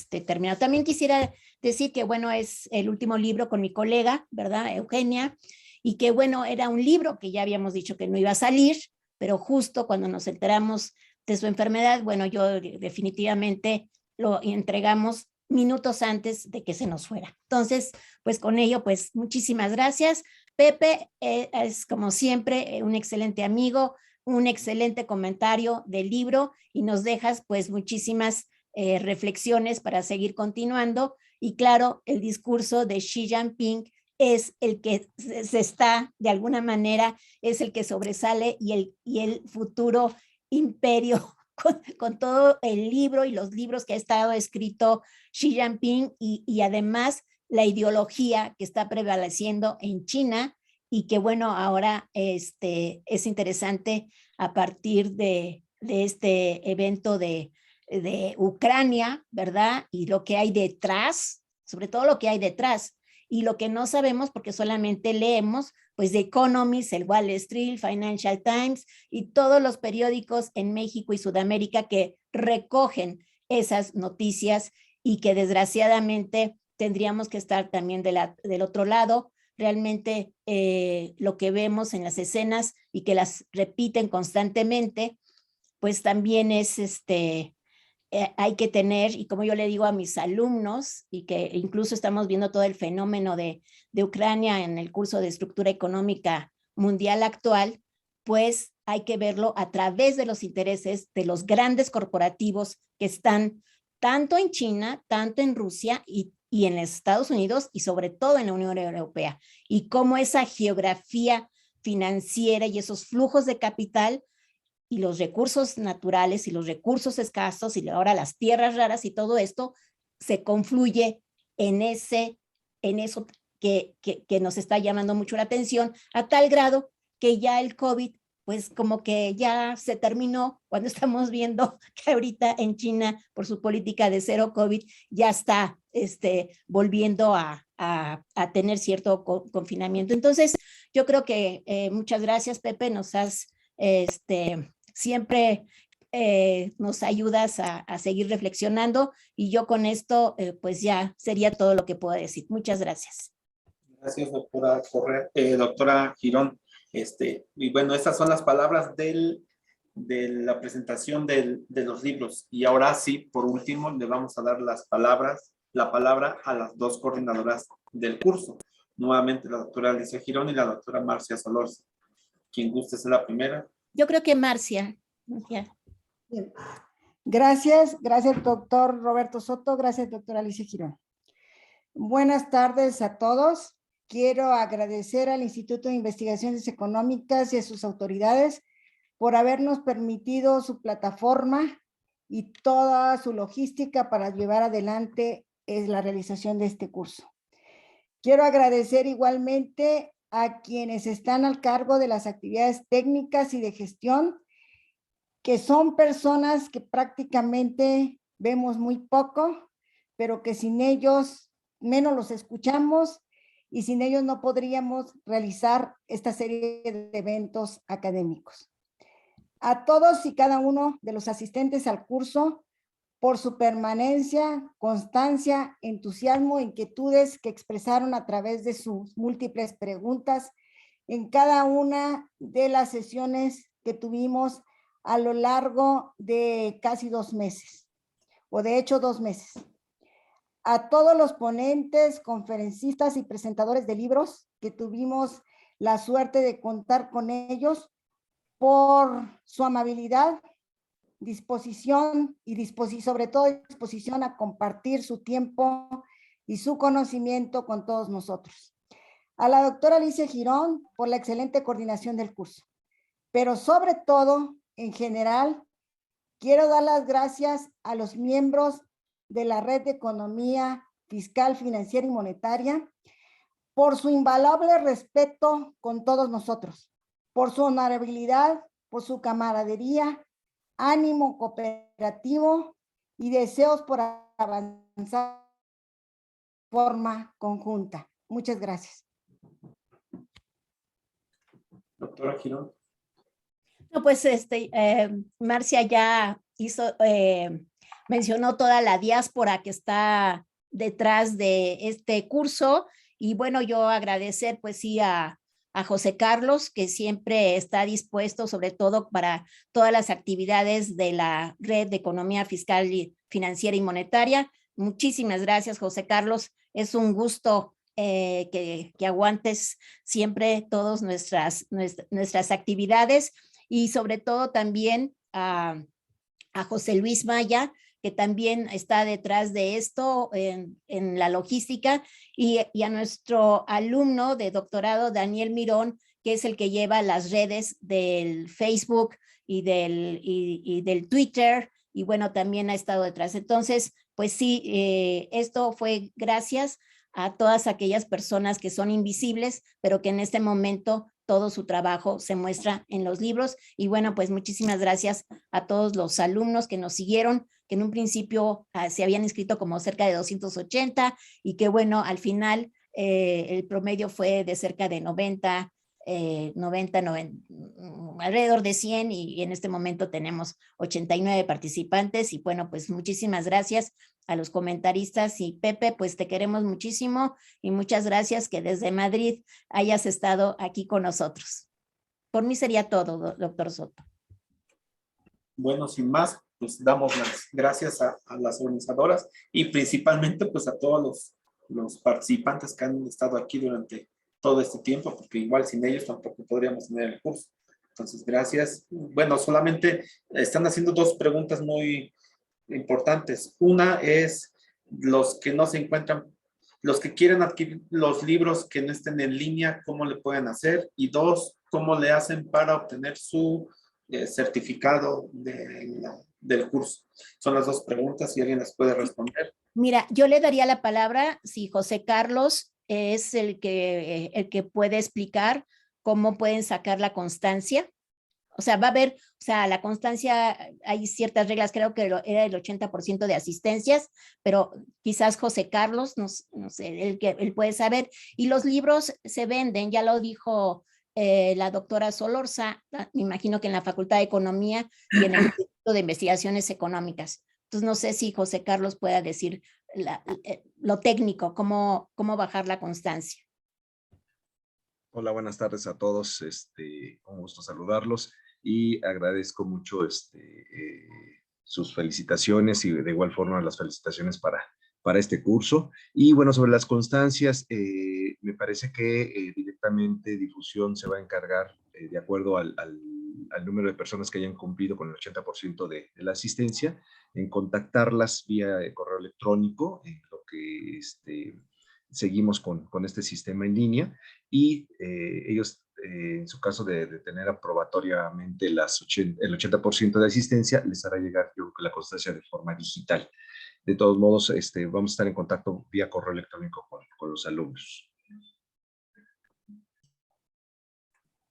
terminado. También quisiera decir que, bueno, es el último libro con mi colega, ¿verdad? Eugenia, y que, bueno, era un libro que ya habíamos dicho que no iba a salir, pero justo cuando nos enteramos de su enfermedad, bueno, yo definitivamente lo entregamos minutos antes de que se nos fuera. Entonces, pues con ello, pues muchísimas gracias. Pepe es como siempre un excelente amigo, un excelente comentario del libro, y nos dejas pues muchísimas reflexiones para seguir continuando. Y claro, el discurso de Xi Jinping es el que se está, de alguna manera, es el que sobresale, y el futuro imperio con todo el libro y los libros que ha estado escrito Xi Jinping, y además la ideología que está prevaleciendo en China, y que bueno, ahora es interesante a partir de este evento de Ucrania, ¿verdad? Y lo que hay detrás, sobre todo lo que hay detrás, y lo que no sabemos porque solamente leemos, pues The Economist, el Wall Street, Financial Times y todos los periódicos en México y Sudamérica que recogen esas noticias, y que desgraciadamente tendríamos que estar también del otro lado. Realmente lo que vemos en las escenas y que las repiten constantemente, pues también es hay que tener, y como yo le digo a mis alumnos, y que incluso estamos viendo todo el fenómeno de Ucrania en el curso de Estructura Económica Mundial actual, pues hay que verlo a través de los intereses de los grandes corporativos que están tanto en China, tanto en Rusia y en Estados Unidos, y sobre todo en la Unión Europea, y cómo esa geografía financiera y esos flujos de capital y los recursos naturales y los recursos escasos y ahora las tierras raras y todo esto se confluye en eso que nos está llamando mucho la atención, a tal grado que ya el COVID pues como que ya se terminó, cuando estamos viendo que ahorita en China, por su política de cero COVID, ya está volviendo a tener cierto confinamiento. Entonces, yo creo que muchas gracias, Pepe, nos has siempre nos ayudas a seguir reflexionando, y yo con esto pues ya sería todo lo que puedo decir. Muchas gracias. Gracias, doctora Girón. Y bueno, estas son las palabras de la presentación de los libros. Y ahora sí, por último, le vamos a dar la palabra a las 2 coordinadoras del curso. Nuevamente la doctora Alicia Girón y la doctora Marcia Solorza. Quien guste ser la primera. Yo creo que Marcia. Bien. Gracias, doctor Roberto Soto, gracias, doctora Alicia Girón. Buenas tardes a todos. Quiero agradecer al Instituto de Investigaciones Económicas y a sus autoridades por habernos permitido su plataforma y toda su logística para llevar adelante la realización de este curso. Quiero agradecer igualmente a quienes están al cargo de las actividades técnicas y de gestión, que son personas que prácticamente vemos muy poco, pero que sin ellos menos los escuchamos, y sin ellos no podríamos realizar esta serie de eventos académicos. A todos y cada uno de los asistentes al curso, por su permanencia, constancia, entusiasmo, inquietudes que expresaron a través de sus múltiples preguntas en cada una de las sesiones que tuvimos a lo largo de casi 2 meses, o de hecho 2 meses. A todos los ponentes, conferencistas y presentadores de libros que tuvimos la suerte de contar con ellos, por su amabilidad, disposición sobre todo disposición a compartir su tiempo y su conocimiento con todos nosotros. A la doctora Alicia Girón por la excelente coordinación del curso. Pero sobre todo, en general, quiero dar las gracias a los miembros de la Red de Economía Fiscal, Financiera y Monetaria por su invaluable respeto con todos nosotros, por su honorabilidad, por su camaradería, ánimo cooperativo y deseos por avanzar de forma conjunta. Muchas gracias. Doctora Girón. No, pues Marcia ya mencionó toda la diáspora que está detrás de este curso y bueno, yo agradecer pues sí a José Carlos, que siempre está dispuesto, sobre todo para todas las actividades de la Red de Economía Fiscal, Financiera y Monetaria. Muchísimas gracias, José Carlos. Es un gusto que aguantes siempre todas nuestras actividades y sobre todo también a José Luis Maya, que también está detrás de esto en la logística, y a nuestro alumno de doctorado, Daniel Mirón, que es el que lleva las redes del Facebook y del Twitter, y bueno, también ha estado detrás. Entonces, pues sí, esto fue gracias a todas aquellas personas que son invisibles, pero que en este momento todo su trabajo se muestra en los libros. Y bueno, pues muchísimas gracias a todos los alumnos que nos siguieron, que en un principio se habían inscrito como cerca de 280 y que bueno, al final el promedio fue de cerca de 90, alrededor de 100 y en este momento tenemos 89 participantes y bueno, pues muchísimas gracias a los comentaristas y Pepe, pues te queremos muchísimo y muchas gracias que desde Madrid hayas estado aquí con nosotros. Por mí sería todo, doctor Soto. Bueno, sin más, pues damos las gracias a las organizadoras y principalmente pues a todos los participantes que han estado aquí durante todo este tiempo, porque igual sin ellos tampoco podríamos tener el curso. Entonces, gracias. Bueno, solamente están haciendo dos preguntas muy importantes. Una es los que no se encuentran, los que quieren adquirir los libros que no estén en línea, ¿cómo le pueden hacer? Y dos, ¿cómo le hacen para obtener su certificado del curso? Son las dos preguntas, si alguien las puede responder. Mira, yo le daría la palabra si José Carlos es el que puede explicar cómo pueden sacar la constancia. O sea, va a haber, o sea, la constancia, hay ciertas reglas, creo que era el 80% de asistencias, pero quizás José Carlos, no sé, él puede saber. Y los libros se venden, ya lo dijo la doctora Solorza, me imagino que en la Facultad de Economía y en el Instituto de Investigaciones Económicas. Entonces, no sé si José Carlos pueda decir lo técnico, cómo bajar la constancia. Hola, buenas tardes a todos. Un gusto saludarlos y agradezco mucho sus felicitaciones y de igual forma las felicitaciones para este curso. Y bueno, sobre las constancias, me parece que directamente difusión se va a encargar de acuerdo al número de personas que hayan cumplido con el 80% de la asistencia, en contactarlas vía correo electrónico, en lo que seguimos con este sistema en línea y ellos, en su caso de tener aprobatoriamente el 80% de asistencia, les hará llegar, yo creo que la constancia de forma digital. De todos modos, vamos a estar en contacto vía correo electrónico con los alumnos.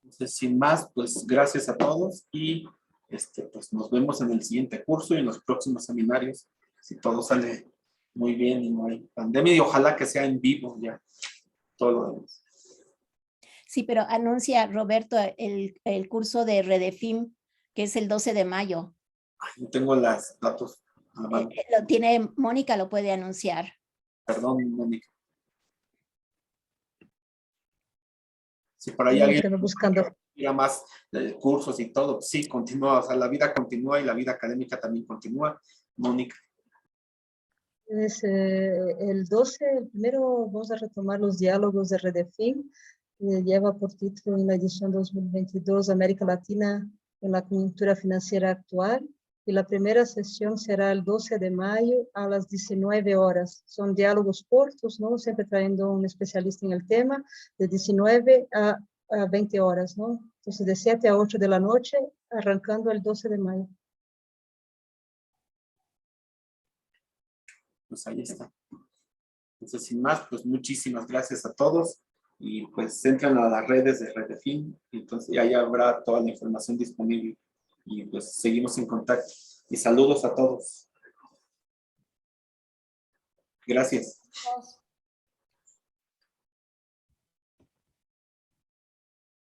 Entonces, sin más, pues gracias a todos y pues nos vemos en el siguiente curso y en los próximos seminarios, si todo sale muy bien y no hay pandemia, y ojalá que sea en vivo ya todo lo demás. Sí, pero anuncia, Roberto, el curso de Redefin, que es el 12 de mayo. No tengo los datos. Lo tiene Mónica, lo puede anunciar. Perdón, Mónica. Si por ahí alguien buscando más cursos y todo, sí, continúa, o sea, la vida continúa y la vida académica también continúa. Mónica. Es el 12, primero vamos a retomar los diálogos de Redefin, que lleva por título en la edición 2022 América Latina en la coyuntura financiera actual. y la primera sesión será el 12 de mayo a las 19 horas. Son diálogos cortos, ¿no? Siempre trayendo un especialista en el tema, de 19 a 20 horas, ¿no? Entonces, de 7 a 8 de la noche, arrancando el 12 de mayo. Pues ahí está. Entonces, sin más, pues muchísimas gracias a todos y pues entran a las redes de Redefin y entonces ahí habrá toda la información disponible y pues seguimos en contacto. Y saludos a todos. Gracias.